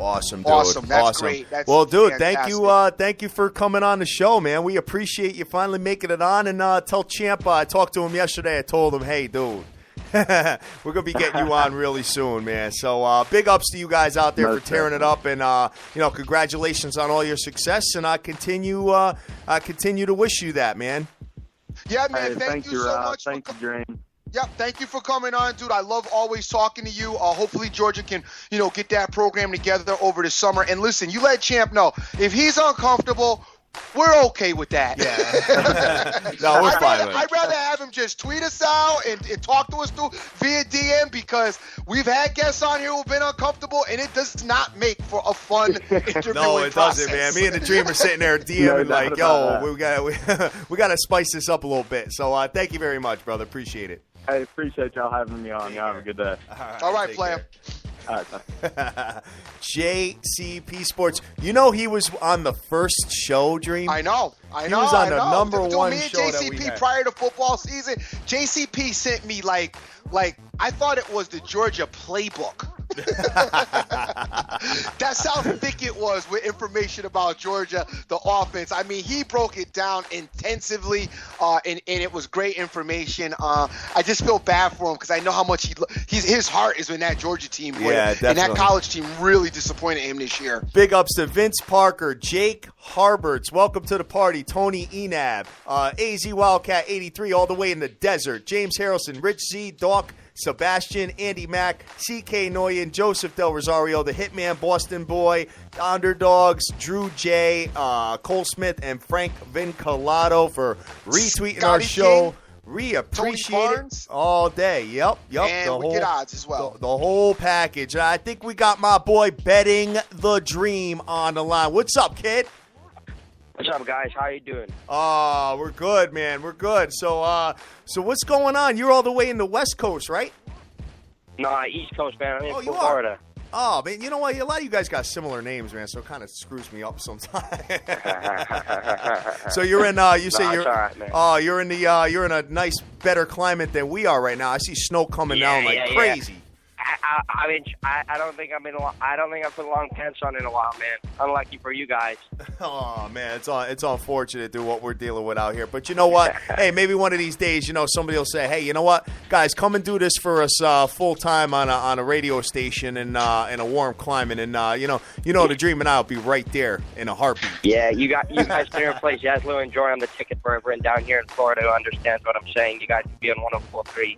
B: Awesome, dude.
C: Awesome. That's great. That's
B: dude,
C: fantastic.
B: thank you for coming on the show, man. We appreciate you finally making it on. And tell Champ, I talked to him yesterday. I told him, hey, dude, We're gonna be getting you on really soon, man. So big ups to you guys out there for tearing it up, and congratulations on all your success. And I continue to wish you that, man.
C: Yeah, man.
D: Hey,
C: thank you so much.
D: Thank you, Dream.
C: Yep, thank you for coming on, dude. I love always talking to you. Hopefully Georgia can, get that program together over the summer. And listen, you let Champ know if he's uncomfortable, we're okay with that.
B: Yeah. No, we're fine with it.
C: I'd rather have him just tweet us out and talk to us via DM, because we've had guests on here who've been uncomfortable, and it does not make for a fun interviewing
B: No, it
C: process.
B: doesn't, man. Me and the Dreamer sitting there DMing like, yo, we got to spice this up a little bit. So thank you very much, brother. Appreciate it.
D: I appreciate y'all having me on. Y'all have a good day.
C: All right, player.
D: All right,
B: JCP Sports. You know he was on the first show, Dream?
C: I know.
B: He was on the number one
C: me and
B: show that
C: JCP
B: we had.
C: prior to football season, JCP sent me like I thought it was the Georgia playbook. That's how thick it was with information about Georgia, the offense. I mean, he broke it down intensively, and it was great information. I just feel bad for him because I know how much his heart is in that Georgia team.
B: Yeah, definitely.
C: And that college team really disappointed him this year.
B: Big ups to Vince Parker, Jake Harberts. Welcome to the party. Tony Enab, AZ Wildcat 83, all the way in the desert. James Harrelson, Rich Z, Doc, Sebastian, Andy Mack, C.K. Noyen, Joseph Del Rosario, the Hitman, Boston Boy, the Underdogs, Drew J, Cole Smith, and Frank Vincolato for retweeting our show. We appreciate it all day. Yep.
C: And we get odds as well.
B: The whole package. I think we got my boy Betting the Dream on the line. What's up, kid?
E: What's up, guys? How you doing?
B: Oh, we're good, man. We're good. So what's going on? You're all the way in the West Coast, right?
E: No, East Coast, man. I'm in
B: you
E: Florida.
B: Oh, man, you know what? A lot of you guys got similar names, man, so it kind of screws me up sometimes. So you're in, you say you're,
E: all right, man.
B: You're in a nice, better climate than we are right now. I see snow coming down like crazy.
E: I don't think I put long pants on in a while, man. Unlucky for you guys.
B: Oh man, it's unfortunate, dude, what we're dealing with out here. But you know what? Hey, maybe one of these days, somebody will say, hey, you know what, guys, come and do this for us full time on a radio station in a warm climate, and the Dream and I will be right there in a heartbeat.
E: Yeah, you guys clear in place. Jaslow and Joy on the ticket for everyone down here in Florida who understands what I'm saying. You guys can be on 104.3.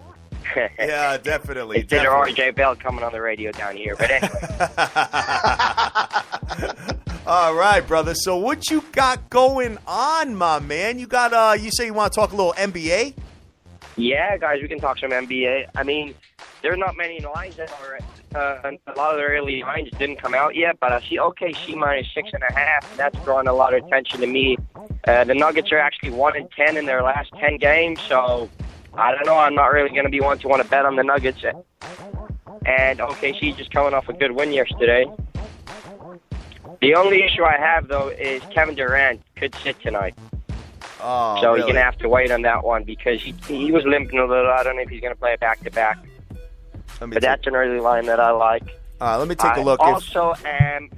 B: Yeah, definitely.
E: It's RJ Bell coming on the radio down here, but anyway.
B: All right, brother. So what you got going on, my man? You got you say you want to talk a little NBA?
E: Yeah, guys, we can talk some NBA. I mean, there's not many lines that are a lot of the early lines didn't come out yet, but I see OKC minus 6.5. That's drawing a lot of attention to me. The Nuggets are actually 1-10 in their last 10 games, so I don't know. I'm not really going to be one to want to bet on the Nuggets. And OKC just coming off a good win yesterday. The only issue I have, though, is Kevin Durant could sit tonight.
B: Oh,
E: so
B: really?
E: You're going to have to wait on that one because he was limping a little. I don't know if he's going to play it back-to-back. But that's an early line that I like.
B: Let me take a look.
E: Also,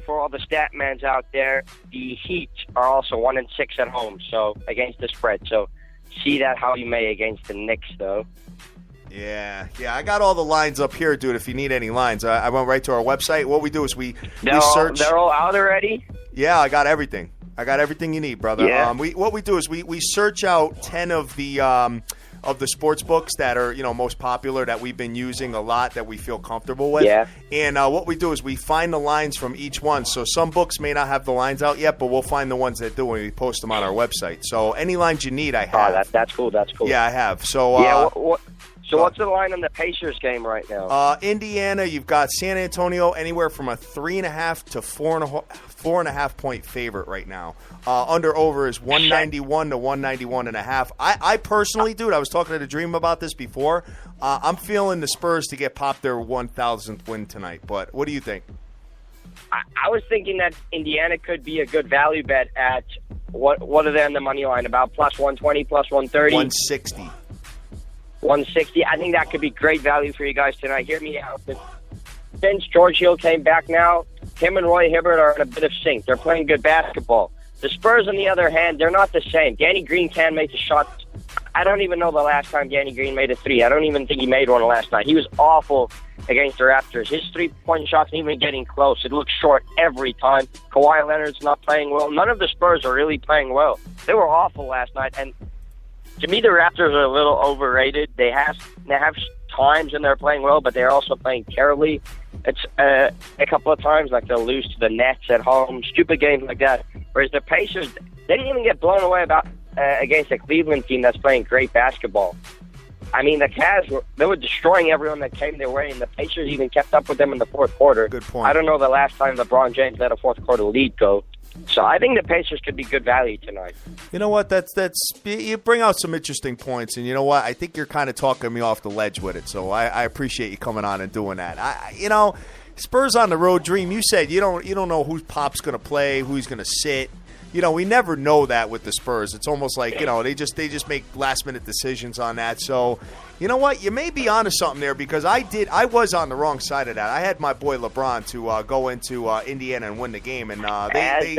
E: for all the Statmans out there, the Heat are also 1-6 at home, so against the spread. So see that how you may against the Knicks, though.
B: Yeah, I got all the lines up here, dude, if you need any lines. I went right to our website. What we do is we search.
E: They're all out already?
B: Yeah, I got everything. I got everything you need, brother.
E: Yeah.
B: What we do is we search out 10 of the sports books that are most popular that we've been using a lot that we feel comfortable with.
E: Yeah.
B: And what we do is we find the lines from each one. So some books may not have the lines out yet, but we'll find the ones that do when we post them on our website. So any lines you need, I have.
E: Oh, that's cool. That's cool.
B: Yeah, I have. So
E: what's the line on the Pacers game right now?
B: Indiana, you've got San Antonio anywhere from a 3.5 to 4.5 point favorite right now. Under/over is 191 to 191.5. I personally, dude, I was talking to the Dream about this before. I'm feeling the Spurs to get popped their 1,000th win tonight. But what do you think?
E: I was thinking that Indiana could be a good value bet at what are they on the money line? About plus 120, plus 130?
B: 160.
E: 160. I think that could be great value for you guys tonight. Hear me out. Since George Hill came back now, him and Roy Hibbert are in a bit of sync. They're playing good basketball. The Spurs, on the other hand, they're not the same. Danny Green can make the shots. I don't even know the last time Danny Green made a three. I don't even think he made one last night. He was awful against the Raptors. His three-point shots aren't even getting close. It looks short every time. Kawhi Leonard's not playing well. None of the Spurs are really playing well. They were awful last night, and to me, the Raptors are a little overrated. They have times when they're playing well, but they're also playing terribly. It's a couple of times like they'll lose to the Nets at home, stupid games like that. Whereas the Pacers, they didn't even get blown away against a Cleveland team that's playing great basketball. I mean, the Cavs they were destroying everyone that came their way, and the Pacers even kept up with them in the fourth quarter.
B: Good point.
E: I don't know the last time LeBron James let a fourth quarter lead go. So I think the Pacers could be good value tonight.
B: You know what? That's you bring out some interesting points, and you know what? I think you're kind of talking me off the ledge with it. So I appreciate you coming on and doing that. Spurs on the road, Dream. You said you don't know who Pop's going to play, who he's going to sit. We never know that with the Spurs. It's almost like, they just make last-minute decisions on that. So, you know what? You may be onto something there because I was on the wrong side of that. I had my boy LeBron to go into Indiana and win the game. And As
E: did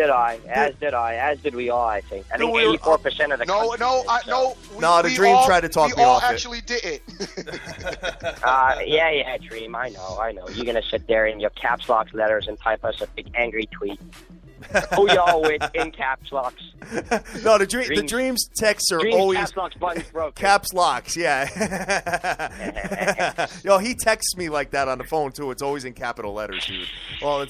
E: we all, I think. I think 84% of the country
B: the Dream tried to talk me off it.
C: We all actually did it.
E: Yeah, Dream. I know. You're going to sit there in your caps lock letters and type us a big angry tweet. Who y'all with in caps locks?
B: No, the Dreams texts are
E: Dreams
B: always
E: caps locks buttons broken.
B: Caps locks, yeah. He texts me like that on the phone too. It's always in capital letters, dude. Well,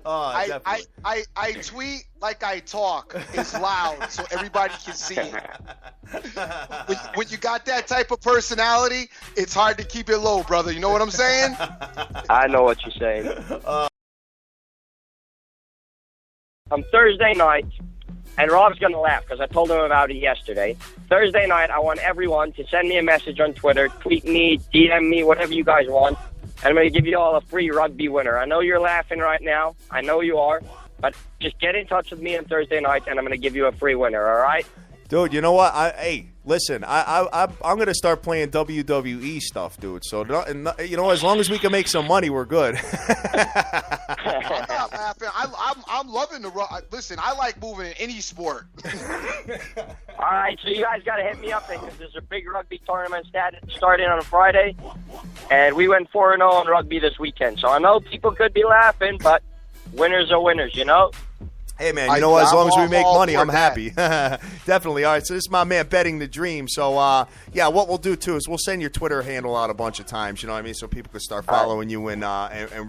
C: I tweet like I talk. It's loud so everybody can see it. When you got that type of personality, it's hard to keep it low, brother. You know what I'm saying?
E: I know what you're saying. Thursday night, and Rob's going to laugh because I told him about it yesterday. Thursday night, I want everyone to send me a message on Twitter, tweet me, DM me, whatever you guys want, and I'm going to give you all a free rugby winner. I know you're laughing right now. I know you are, but just get in touch with me on Thursday night, and I'm going to give you a free winner, all right?
B: Dude, you know what? Listen, I'm going to start playing WWE stuff, dude. So, as long as we can make some money, we're good.
C: I'm not laughing. I'm loving the listen, I like moving in any sport.
E: All right, so you guys got to hit me up because there's a big rugby tournament starting on a Friday, and we went 4-0 on rugby this weekend. So I know people could be laughing, but winners are winners,
B: Hey, man, as long as we make money, I'm happy. Definitely. All right, so this is my man Betting the Dream. So, what we'll do, too, is we'll send your Twitter handle out a bunch of times, you know what I mean, so people can start following you and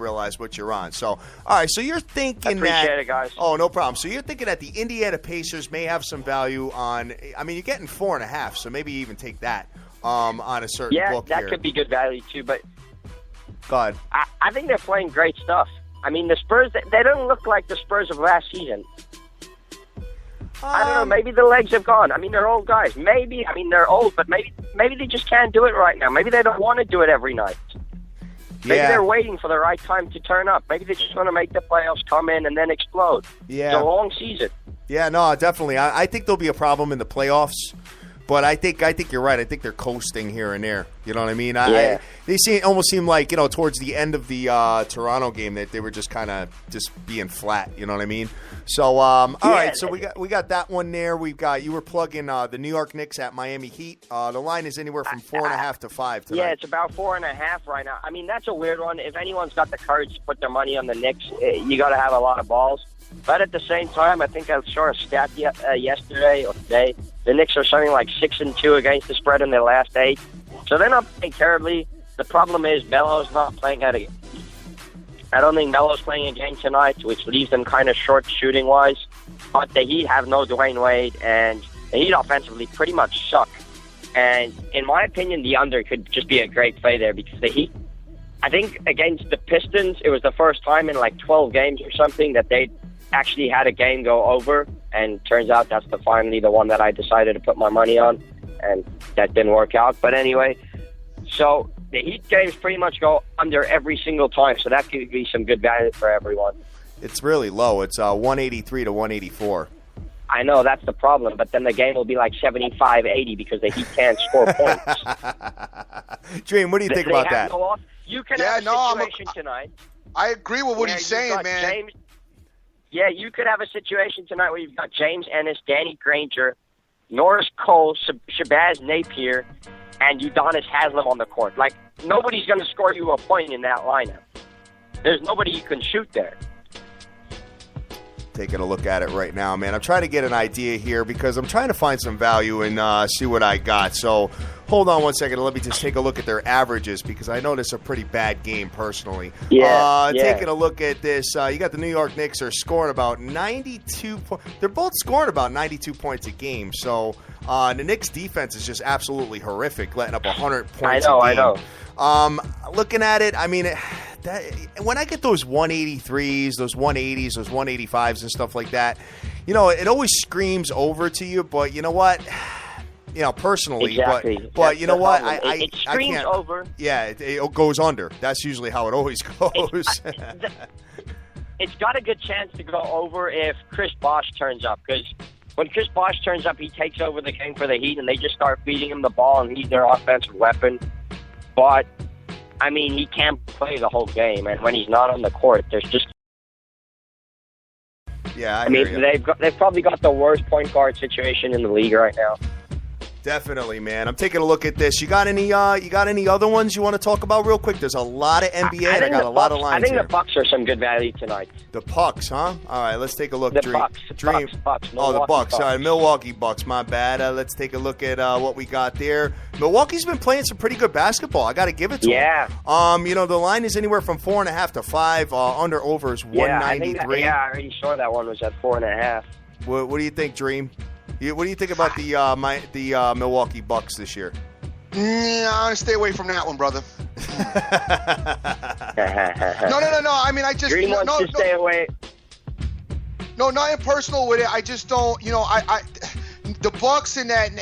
B: realize what you're on. So, all right, so you're thinking
E: Appreciate it, guys.
B: Oh, no problem. So you're thinking that the Indiana Pacers may have some value on – you're getting 4.5, so maybe you even take that on a certain book
E: here. Yeah, that could be good value, too, but
B: – Go ahead.
E: I think they're playing great stuff. The Spurs, they don't look like the Spurs of last season. I don't know. Maybe the legs have gone. They're old guys. Maybe. They're old, but maybe they just can't do it right now. Maybe they don't want to do it every night. Maybe they're waiting for the right time to turn up. Maybe they just want to make the playoffs, come in, and then explode.
B: Yeah.
E: It's a long season.
B: Yeah, no, definitely. I think there'll be a problem in the playoffs. But I think you're right. I think they're coasting here and there. You know what I mean?
E: Yeah.
B: They almost seem like, towards the end of the Toronto game that they were just kind of just being flat. You know what I mean? So, all right. So we got that one there. You were plugging the New York Knicks at Miami Heat. The line is anywhere from 4.5 to 5 tonight.
E: Yeah, it's about 4.5 right now. That's a weird one. If anyone's got the courage to put their money on the Knicks, you got to have a lot of balls. But at the same time, I think I saw a stat yesterday or today. The Knicks are something like 6-2 against the spread in their last 8. So they're not playing terribly. The problem is Melo's not playing at a. I don't think Melo's playing a game tonight, which leaves them kind of short shooting-wise. But the Heat have no Dwayne Wade, and the Heat offensively pretty much suck. And in my opinion, the under could just be a great play there because the Heat, I think against the Pistons, it was the first time in like 12 games or something that they actually had a game go over, and turns out that's finally the one that I decided to put my money on, and that didn't work out. But anyway, so the Heat games pretty much go under every single time, so that could be some good value for everyone.
B: It's really low. It's 183 to 184.
E: I know, that's the problem, but then the game will be like 75-80 because the Heat can't score points.
B: Dream, what do you think about that?
E: You can have a situation tonight.
C: I agree with what he's saying, man.
E: You could have a situation tonight where you've got James Ennis, Danny Granger, Norris Cole, Shabazz Napier, and Udonis Haslem on the court. Like, nobody's going to score you a point in that lineup. There's nobody you can shoot there.
B: Taking a look at it right now, man. I'm trying to get an idea here because I'm trying to find some value and see what I got. So hold on one second. Let me just take a look at their averages because I know this is a pretty bad game personally.
E: Yeah.
B: Taking a look at this, you got the New York Knicks are scoring about 92 points. They're both scoring about 92 points a game. So the Knicks defense is just absolutely horrific, letting up 100 points a game.
E: I know.
B: Looking at it, I mean, when I get those 183s, those 180s, those 185s and stuff like that, you know, it always screams over to you. But you know what? You know, personally,
E: exactly.
B: but you know what?
E: It screams over.
B: Yeah, it goes under. That's usually how it always goes.
E: It's got a good chance to go over if Chris Bosh turns up, because when Chris Bosh turns up, he takes over the game for the Heat, and they just start feeding him the ball, and he's their offensive weapon. But I mean, he can't play the whole game, and when he's not on the court, there's just.
B: Yeah,
E: I mean, they've probably got the worst point guard situation in the league right now.
B: Definitely, man. I'm taking a look at this. You got any other ones you want to talk about real quick? There's a lot of NBA. I got a lot of lines.
E: I think
B: here.
E: the Bucks are some good value tonight.
B: The Bucks, huh? All right, let's take a look.
E: The Bucks.
B: Oh, the Bucks. All right, Milwaukee Bucks. My bad. Let's take a look at what we got there. Milwaukee's been playing some pretty good basketball. I got to give it to them. You know, the line is anywhere from 4.5 to 5. Under over is 193.
E: I already saw that one was at 4.5.
B: What do you think, Dream? What do you think about the Milwaukee Bucks this year?
C: I'm going to stay away from that one, brother. No. I mean, I just...
E: Dream wants to stay away.
C: No, nothing personal with it. I just don't... You know, I the Bucks and that...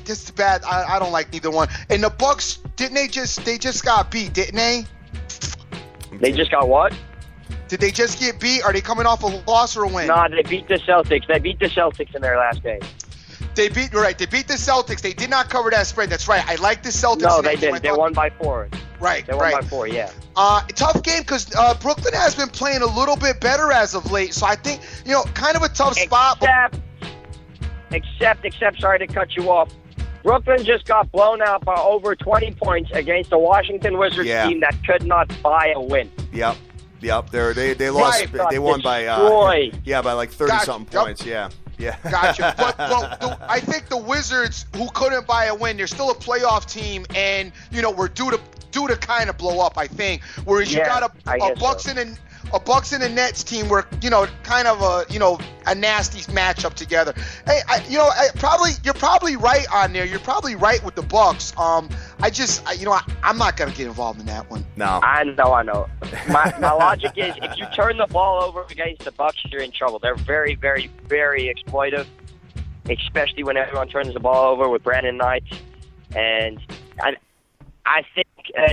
C: This is bad. I don't like neither one. And the Bucks, they just got beat, didn't they?
E: They just got what?
C: Did they just get beat? Are they coming off a loss or a win?
E: No, they beat the Celtics. They beat the Celtics in their last game.
C: They beat the Celtics. They did not cover that spread. That's right. I like the Celtics.
E: No, they didn't. They won by 4.
C: Right.
E: They won by 4. Yeah.
C: Tough game because Brooklyn has been playing a little bit better as of late. So I think kind of a tough spot.
E: Except, sorry to cut you off. Brooklyn just got blown out by over 20 points against the Washington Wizards team that could not buy a win.
B: Yep. They lost. They won by by like 30-something points. Yeah.
C: Gotcha. But I think the Wizards, who couldn't buy a win, they're still a playoff team, and we're due to kind of blow up. I think. Whereas you got a Bucks and a Nets team where kind of a nasty matchup together. Hey, you're probably right on there. You're probably right with the Bucks. I'm not gonna get involved in that one.
B: No.
E: I know. My logic is if you turn the ball over against the Bucks, you're in trouble. They're very, very, very exploitive, especially when everyone turns the ball over with Brandon Knight. And I think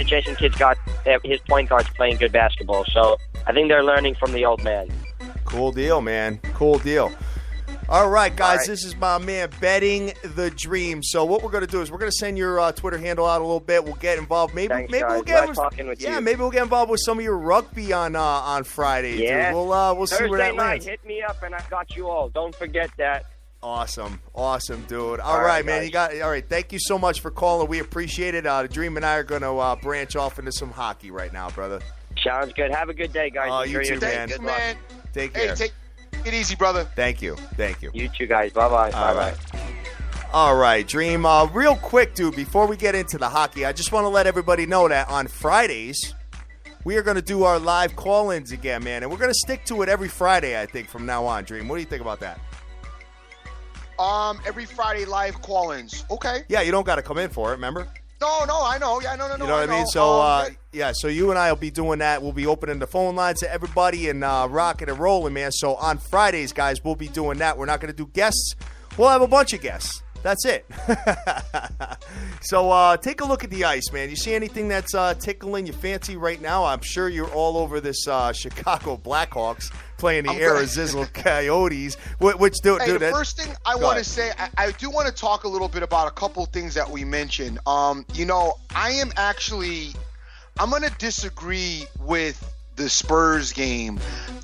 E: Jason Kidd's got his point guards playing good basketball. So I think they're learning from the old man.
B: Cool deal, man. Cool deal. All right, guys, This is my man Betting the Dream. So what we're going to do is we're going to send your Twitter handle out a little bit. We'll get involved. Maybe we'll get maybe we'll get involved with some of your rugby on Friday.
E: Yeah,
B: dude. We'll see where that
E: Thursday night,
B: lands.
E: hit me up and I got you all. Don't forget that.
B: Awesome, dude. All right, man.
E: Guys.
B: All right. Thank you so much for calling. We appreciate it. The Dream and I are going to branch off into some hockey right now, brother.
E: Sounds good. Have a good day, guys.
B: You too, man.
C: Good luck.
B: Take care.
C: Hey, take it easy, brother.
B: Thank you.
E: You too, guys. Bye-bye. Bye-bye.
B: All right, Dream. Real quick, dude, before we get into the hockey, I just want to let everybody know that on Fridays, we are going to do our live call-ins again, man. And we're going to stick to it every Friday, I think, from now on, Dream. What do you think about that?
C: Every Friday live call-ins. Okay.
B: Yeah, you don't got to come in for it, remember?
C: No, I know. Yeah, no.
B: You know what I mean? So, so you and I will be doing that. We'll be opening the phone lines to everybody and rocking and rolling, man. So on Fridays, guys, we'll be doing that. We're not going to do guests. We'll have a bunch of guests. That's it. So take a look at the ice, man. You see anything that's tickling your fancy right now? I'm sure you're all over this Chicago Blackhawks playing the Arizona Coyotes.
C: The first thing I want to say, I do want to talk a little bit about a couple things that we mentioned. I'm going to disagree with the Spurs game.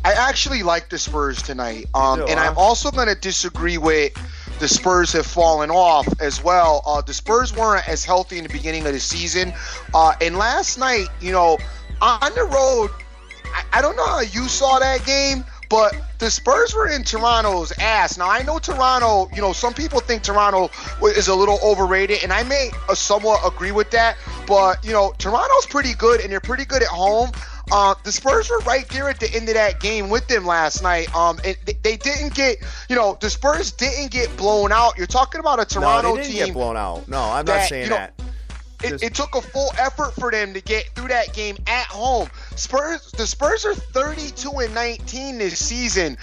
C: I actually like the Spurs tonight. And I'm also going to disagree with the Spurs have fallen off as well. The Spurs weren't as healthy in the beginning of the season. And last night, on the road, I don't know how you saw that game, but the Spurs were in Toronto's ass. Now, I know Toronto, some people think Toronto is a little overrated, and I may somewhat agree with that. But, Toronto's pretty good, and they're pretty good at home. The Spurs were right there at the end of that game with them last night. And they didn't get, the Spurs didn't get blown out. You're talking about a Toronto
B: no, they didn't
C: team.
B: Get blown out. No, I'm not saying that.
C: It took a full effort for them to get through that game at home. The Spurs are 32-19 this season.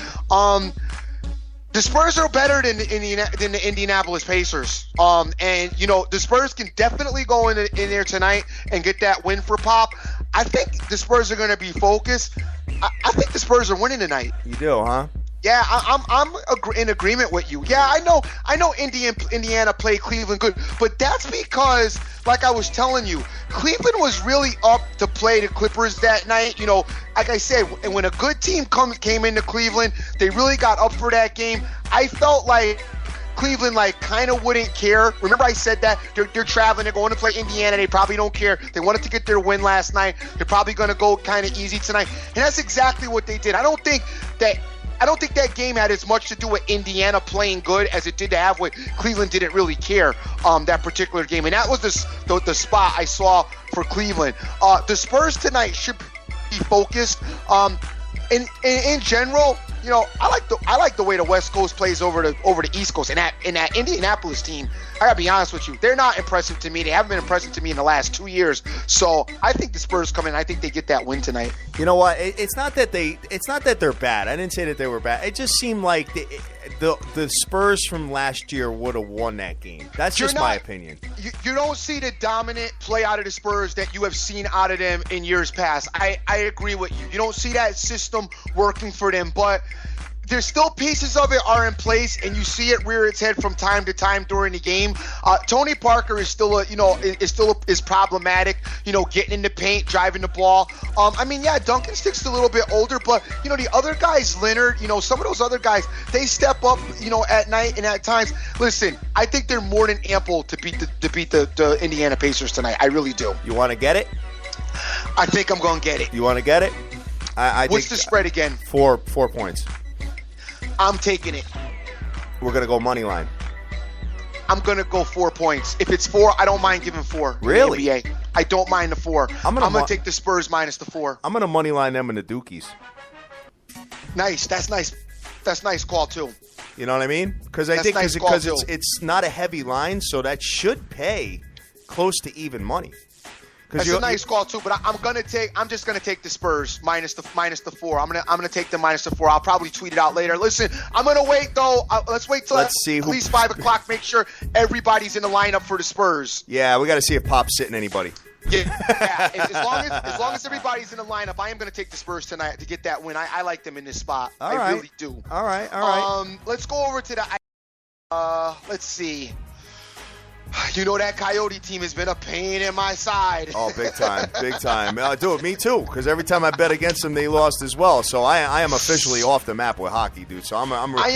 C: The Spurs are better than the Indianapolis Pacers. And the Spurs can definitely go in there tonight and get that win for Pop. I think the Spurs are going to be focused. I think the Spurs are winning tonight.
B: You do, huh?
C: Yeah, I'm in agreement with you. Yeah, I know Indiana played Cleveland good, but that's because, like I was telling you, Cleveland was really up to play the Clippers that night. Like I said, when a good team came into Cleveland, they really got up for that game. I felt like Cleveland kind of wouldn't care. Remember I said that? They're traveling. They're going to play Indiana. They probably don't care. They wanted to get their win last night. They're probably going to go kind of easy tonight. And that's exactly what they did. I don't think that game had as much to do with Indiana playing good as it did to have with Cleveland didn't really care that particular game. And that was the spot I saw for Cleveland. The Spurs tonight should be focused. In general, I like the way the West Coast plays over the East Coast. And that Indianapolis team, I gotta be honest with you, they're not impressive to me. They haven't been impressive to me in the last 2 years. So I think the Spurs come in. I think they get that win tonight.
B: You know what? It's not that they're bad. I didn't say that they were bad. It just seemed like the Spurs from last year would have won that game. That's just my opinion.
C: You don't see the dominant play out of the Spurs that you have seen out of them in years past. I agree with you. You don't see that system working for them, but there's still pieces of it are in place, and you see it rear its head from time to time during the game. Tony Parker is still is problematic. Getting in the paint, driving the ball. Duncan Stick's a little bit older, but the other guys, Leonard, some of those other guys, they step up, at night and at times. Listen, I think they're more than ample to beat the Indiana Pacers tonight. I really do.
B: You want to get it?
C: I think I'm going to get it.
B: You want to get it?
C: What's the spread again?
B: 4 points.
C: I'm taking it.
B: We're going to go money line.
C: I'm going to go 4 points. If it's 4, I don't mind giving 4.
B: Really?
C: In the NBA. I don't mind the 4. I'm going to take the Spurs minus the 4.
B: I'm going to money line them in the Dookies.
C: Nice. That's nice. That's nice call, too.
B: You know what I mean? Because I think because it's not a heavy line, so that should pay close to even money.
C: That's a nice call too, but I'm just gonna take the Spurs minus the 4. I'm gonna take the minus the 4. I'll probably tweet it out later. Listen, I'm gonna wait though. Let's wait till at least 5 o'clock. Make sure everybody's in the lineup for the Spurs.
B: Yeah, we got to see if Pop's sitting anybody.
C: Yeah. As long as everybody's in the lineup, I am gonna take the Spurs tonight to get that win. I like them in this spot. I really do.
B: All right.
C: Let's go over to the. Let's see. That Coyote team has been a pain in my side.
B: Oh, big time. Dude, me too, because every time I bet against them, they lost as well. So I am officially off the map with hockey, dude. So I'm
C: not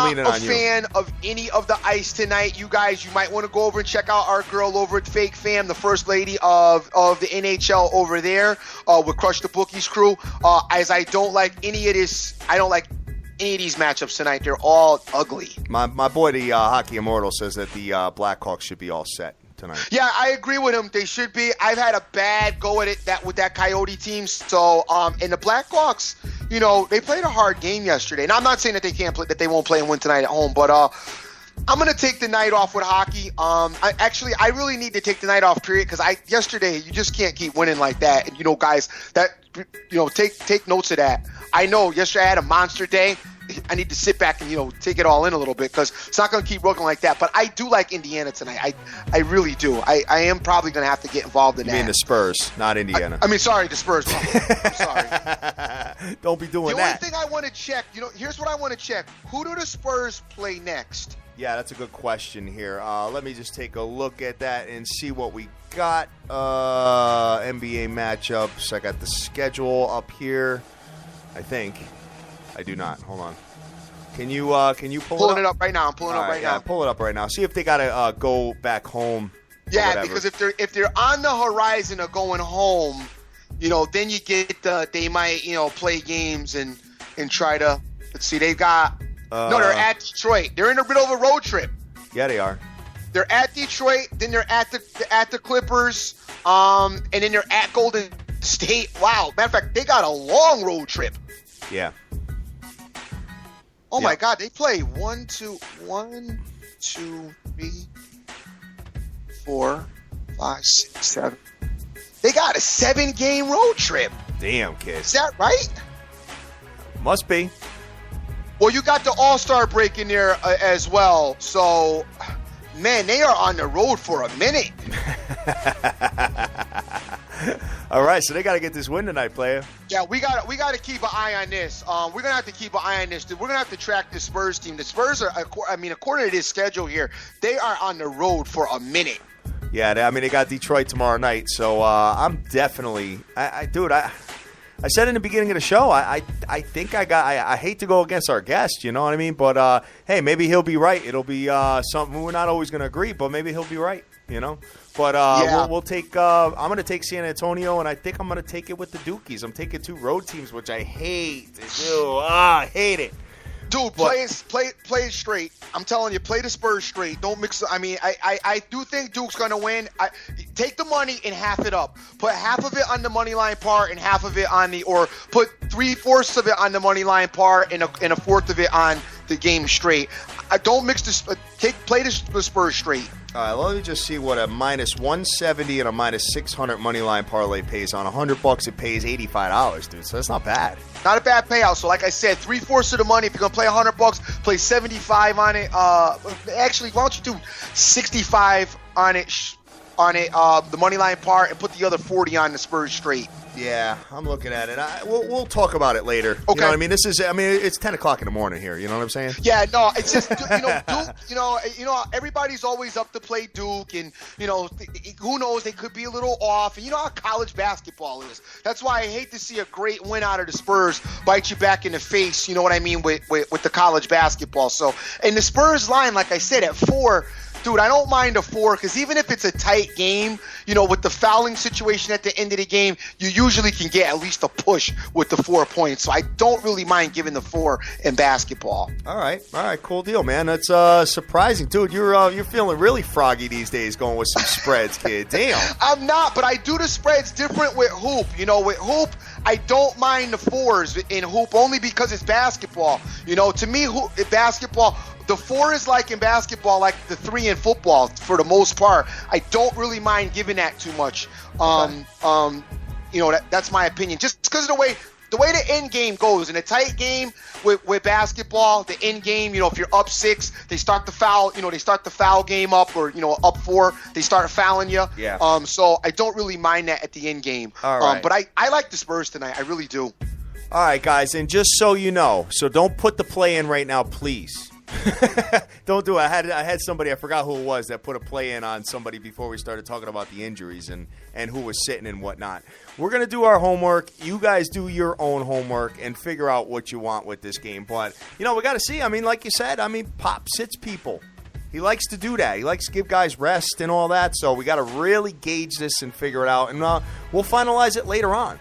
B: leaning on you.
C: a fan of any of the ice tonight. You guys, you might want to go over and check out our girl over at Fake Fam, the first lady of the NHL over there with Crush the Bookies crew. As I don't like any of this, I don't like any of these matchups tonight. They're all ugly.
B: My boy, the Hockey Immortal, says that the Blackhawks should be all set tonight.
C: Yeah, I agree with him. They should be. I've had a bad go at it with that Coyote team. So, and the Blackhawks, they played a hard game yesterday. And I'm not saying that they can't play, that they won't play and win tonight at home, but I'm going to take the night off with hockey. I really need to take the night off, period, because yesterday you just can't keep winning like that. And guys, that take notes of that. I know yesterday I had a monster day. I need to sit back and take it all in a little bit because it's not going to keep working like that. But I do like Indiana tonight. I really do. I am probably going to have to get involved in that.
B: You mean the Spurs, not Indiana?
C: Sorry, the Spurs. I'm sorry.
B: Don't be doing that.
C: The only thing I want to check. Here's what I want to check. Who do the Spurs play next?
B: Yeah, that's a good question here. Let me just take a look at that and see what we got. NBA matchups. I got the schedule up here. I think. I do not. Hold on. Can you pull it
C: Pulling it up right now. I'm pulling it up right now.
B: Pull it up right now. See if they got to go back home.
C: Yeah, because if they're on the horizon of going home, then you get they might play games and try to. Let's see, they got no, they're at Detroit. They're in the middle of a road trip.
B: Yeah, they are.
C: They're at Detroit, then they're at the Clippers, and then they're at Golden State. Wow, matter of fact, they got a long road trip.
B: Yeah.
C: Oh my God, they play 1, 2, 3, 4, 5, 6, 7. They got a 7-game road trip.
B: Damn, kid.
C: Is that right?
B: Must be.
C: Well, you got the All-Star break in there as well. So, man, they are on the road for a minute.
B: All right, so they got to get this win tonight, player.
C: Yeah, we got to keep an eye on this. We're gonna have to keep an eye on this. We're gonna have to track the Spurs team. The Spurs are, according to this schedule here, they are on the road for a minute.
B: Yeah, they got Detroit tomorrow night. So I'm definitely, I said in the beginning of the show, I think I hate to go against our guest, you know what I mean? But hey, maybe he'll be right. It'll be something we're not always gonna agree, but maybe he'll be right, you know. But we'll take. I'm going to take San Antonio, and I think I'm going to take it with the Dukies. I'm taking 2 road teams, which I hate to do. I hate it.
C: Dude, play it straight. I'm telling you, play the Spurs straight. Don't mix. I do think Duke's going to win. Take the money and half it up. Put half of it on the money line part and half of it or put 3/4 of it on the money line part and a fourth of it on the game straight. Don't mix this. Play the Spurs straight.
B: All right, let me just see what a minus 170 and a minus 600 money line parlay pays on. $100 it pays $85, dude. So that's not bad.
C: Not a bad payout. So like I said, 3/4 of the money. If you're gonna play $100, play 75 on it. Actually, why don't you do 65 on it? The money line part, and put the other 40 on the Spurs straight.
B: Yeah, I'm looking at it. We'll talk about it later. Okay. You know what I mean? It's 10 o'clock in the morning here. You know what I'm saying?
C: Yeah, no, it's just, Duke, everybody's always up to play Duke, and, who knows, they could be a little off. And you know how college basketball is. That's why I hate to see a great win out of the Spurs bite you back in the face, you know what I mean, with the college basketball. So, and the Spurs line, like I said, at 4, dude, I don't mind a 4 because even if it's a tight game, with the fouling situation at the end of the game, you usually can get at least a push with the 4 points. So I don't really mind giving the 4 in basketball.
B: All right, cool deal, man. That's surprising, dude. You're feeling really froggy these days, going with some spreads, kid. Damn.
C: I'm not, but I do the spreads different with hoop. With hoop, I don't mind the 4s in hoop only because it's basketball. To me, basketball. The 4 is like in basketball, like the 3 in football for the most part. I don't really mind giving that too much. That's my opinion. Just because of the way the end game goes. In a tight game with basketball, the end game, if you're up 6, they start the foul. They start the foul game up, or up 4, they start fouling you.
B: Yeah.
C: So I don't really mind that at the end game.
B: All right.
C: But I like the Spurs tonight. I really do.
B: All right, guys, and just so you know, so don't put the play in right now, please. Don't do it. I had somebody, I forgot who it was, that put a play in on somebody before we started talking about the injuries and who was sitting and whatnot. We're going to do our homework. You guys do your own homework and figure out what you want with this game. But, we got to see. Like you said, Pop sits people. He likes to do that. He likes to give guys rest and all that. So we got to really gauge this and figure it out. And we'll finalize it later on.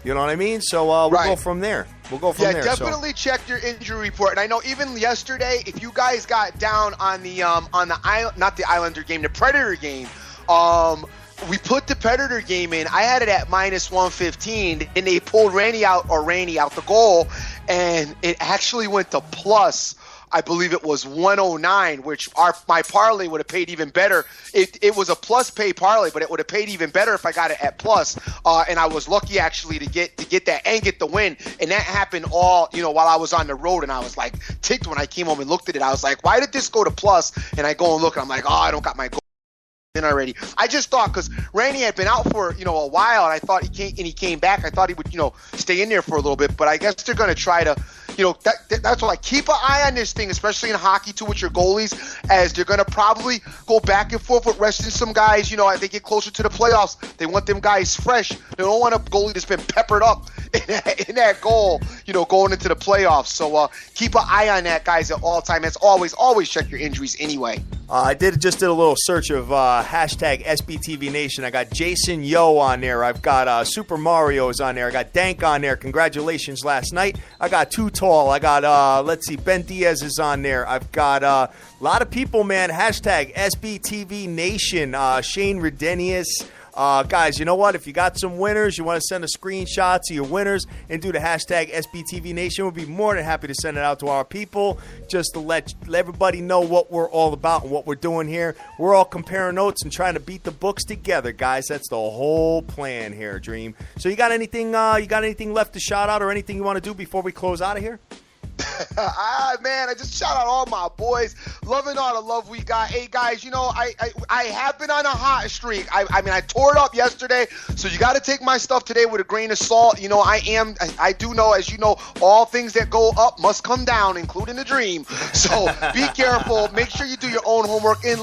B: You know what I mean? So we'll go from there.
C: Yeah, definitely check your injury report. And I know even yesterday, if you guys got down on the not the Islander game, the Predator game, we put the Predator game in. I had it at minus 115, and they pulled Randy out the goal, and it actually went to plus. I believe it was 109, which my parlay would have paid even better. It was a plus pay parlay, but it would have paid even better if I got it at plus. And I was lucky actually to get that and get the win. And that happened all while I was on the road, and I was like ticked when I came home and looked at it. I was like, why did this go to plus? And I go and look, and I'm like, I don't got my goal in already. I just thought because Randy had been out for a while, and I thought he came back. I thought he would stay in there for a little bit, but I guess they're going to try to that's why keep an eye on this thing, especially in hockey too with your goalies, as they're going to probably go back and forth with resting some guys. As they get closer to the playoffs, they want them guys fresh. They don't want a goalie that's been peppered up in that goal, going into the playoffs. So keep an eye on that, guys, at all time. As always check your injuries anyway.
B: I just did a little search of hashtag SBTVNation. I got Jason Yo on there. I've got Super Mario's on there. I got Dank on there. Congratulations last night. I got Too Tall. I got, Ben Diaz is on there. I've got a lot of people, man. Hashtag SBTVNation. Shane Redenius. Guys, you know what? If you got some winners, you want to send a screenshot to your winners and do the hashtag SBTVNation, we'll be more than happy to send it out to our people just to let everybody know what we're all about and what we're doing here. We're all comparing notes and trying to beat the books together, guys. That's the whole plan here, Dream. So you got anything left to shout out or anything you want to do before we close out of here?
C: Man, I just shout out all my boys, loving all the love we got. Hey guys, I have been on a hot streak. I tore it up yesterday, so you got to take my stuff today with a grain of salt. I do know, as you know, all things that go up must come down, including the dream. So be careful. Make sure you do your own homework and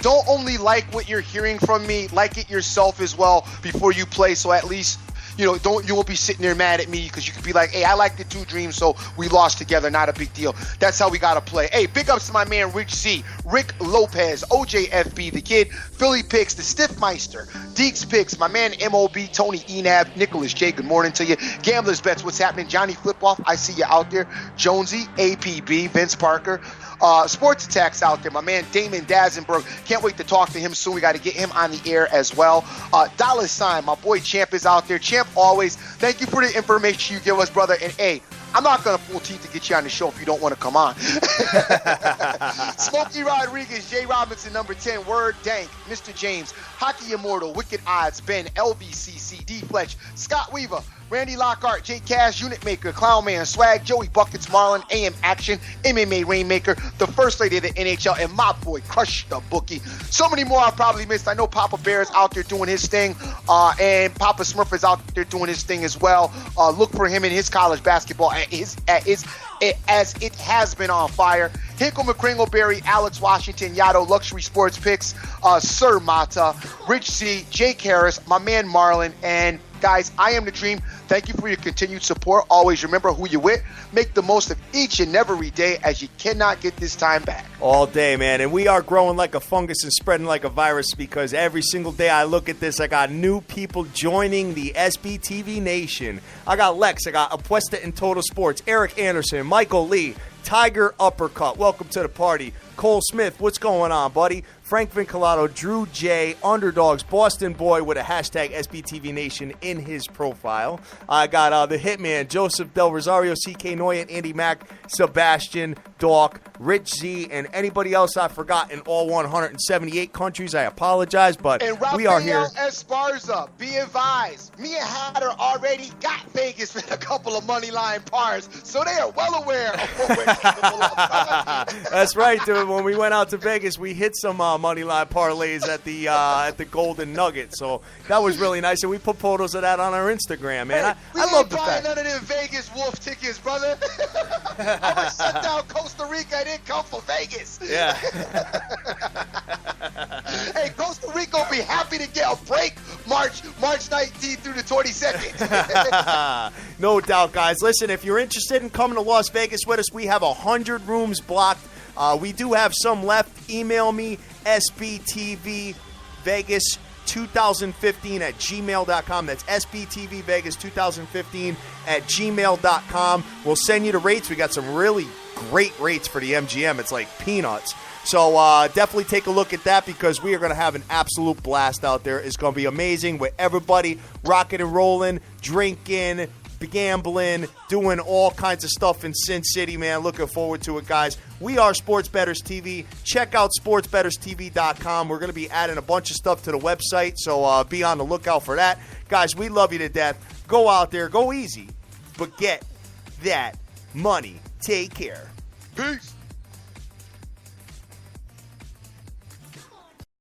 C: don't only like what you're hearing from me, like it yourself as well before you play. So at least you won't be sitting there mad at me, because you could be like, hey, I like the two Dreams, so we lost together, not a big deal. That's how we got to play. Hey, big ups to my man Rich Z, Rick Lopez, OJFB, the Kid, Philly Picks, the Stiffmeister, Deeks Picks, my man MOB, Tony Enab, Nicholas J, good morning to you. Gamblers Bets, what's happening? Johnny Flipoff, I see you out there. Jonesy, APB, Vince Parker. Sports Attacks out there, my man Damon Dazenberg. Can't wait to talk to him soon. We got to get him on the air as well. Dollar Sign, my boy Champ is out there. Champ, always, thank you for the information you give us, brother. And hey, I'm not going to pull teeth to get you on the show if you don't want to come on. Smokey Rodriguez, Jay Robinson, number 10, Word Dank, Mr. James, Hockey Immortal, Wicked Odds, Ben, LBCC, D Fletch, Scott Weaver, Randy Lockhart, J Cash, Unit Maker, Clown Man, Swag, Joey Buckets, Marlon, AM Action, MMA Rainmaker, the First Lady of the NHL, and my boy Crush the Bookie. So many more I probably missed. I know Papa Bear is out there doing his thing, and Papa Smurf is out there doing his thing as well. Look for him in his college basketball as it has been on fire. Hinkle McCringleberry, Alex Washington, Yado, Luxury Sports Picks, Sir Mata, Rich C, Jake Harris, my man Marlon, and guys, I am the Dream. Thank you for your continued support. Always remember who you're with. Make the most of each and every day, as you cannot get this time back.
B: All day, man. And we are growing like a fungus and spreading like a virus, because every single day I look at this, I got new people joining the SBTV Nation. I got Lex, I got Apuesta in Total Sports, Eric Anderson, Michael Lee, Tiger Uppercut. Welcome to the party. Cole Smith, what's going on, buddy? Frank Vinculato, Drew J, Underdogs, Boston Boy with a hashtag SBTV Nation in his profile. I got the Hitman, Joseph Del Rosario, CK Noyan, Andy Mack, Sebastian, Doc, Rich Z, and anybody else I forgot in all 178 countries. I apologize, but
C: and
B: we are here.
C: Rafael Esparza, be advised, me and Hatter already got Vegas with a couple of money line pars, so they are well aware of what we're capable of.
B: That's right, dude. When we went out to Vegas, we hit some money line parlays at the Golden Nugget, so that was really nice, and we put photos of that on our Instagram, man.
C: Hey,
B: I love the fact.
C: none of them Vegas Wolf tickets, brother. I'm gonna shut down Costa Rica. I didn't come for Vegas.
B: Yeah.
C: Hey, Costa Rica will be happy to get a break March 19th through the 22nd.
B: No doubt, guys. Listen, if you're interested in coming to Las Vegas with us, we have 100 rooms blocked. We do have some left. Email me, SBTVVegas2015 at gmail.com. That's SBTVVegas2015 at gmail.com. We'll send you the rates. We got some really great rates for the MGM. It's like peanuts. So definitely take a look at that, because we are going to have an absolute blast out there. It's going to be amazing with everybody rocking and rolling, drinking, gambling, doing all kinds of stuff in Sin City, man. Looking forward to it, guys. We are Sports Bettors TV. Check out sportsbettorstv.com. We're going to be adding a bunch of stuff to the website, so be on the lookout for that. Guys, we love you to death. Go out there. Go easy, but get that money. Take care.
C: Peace.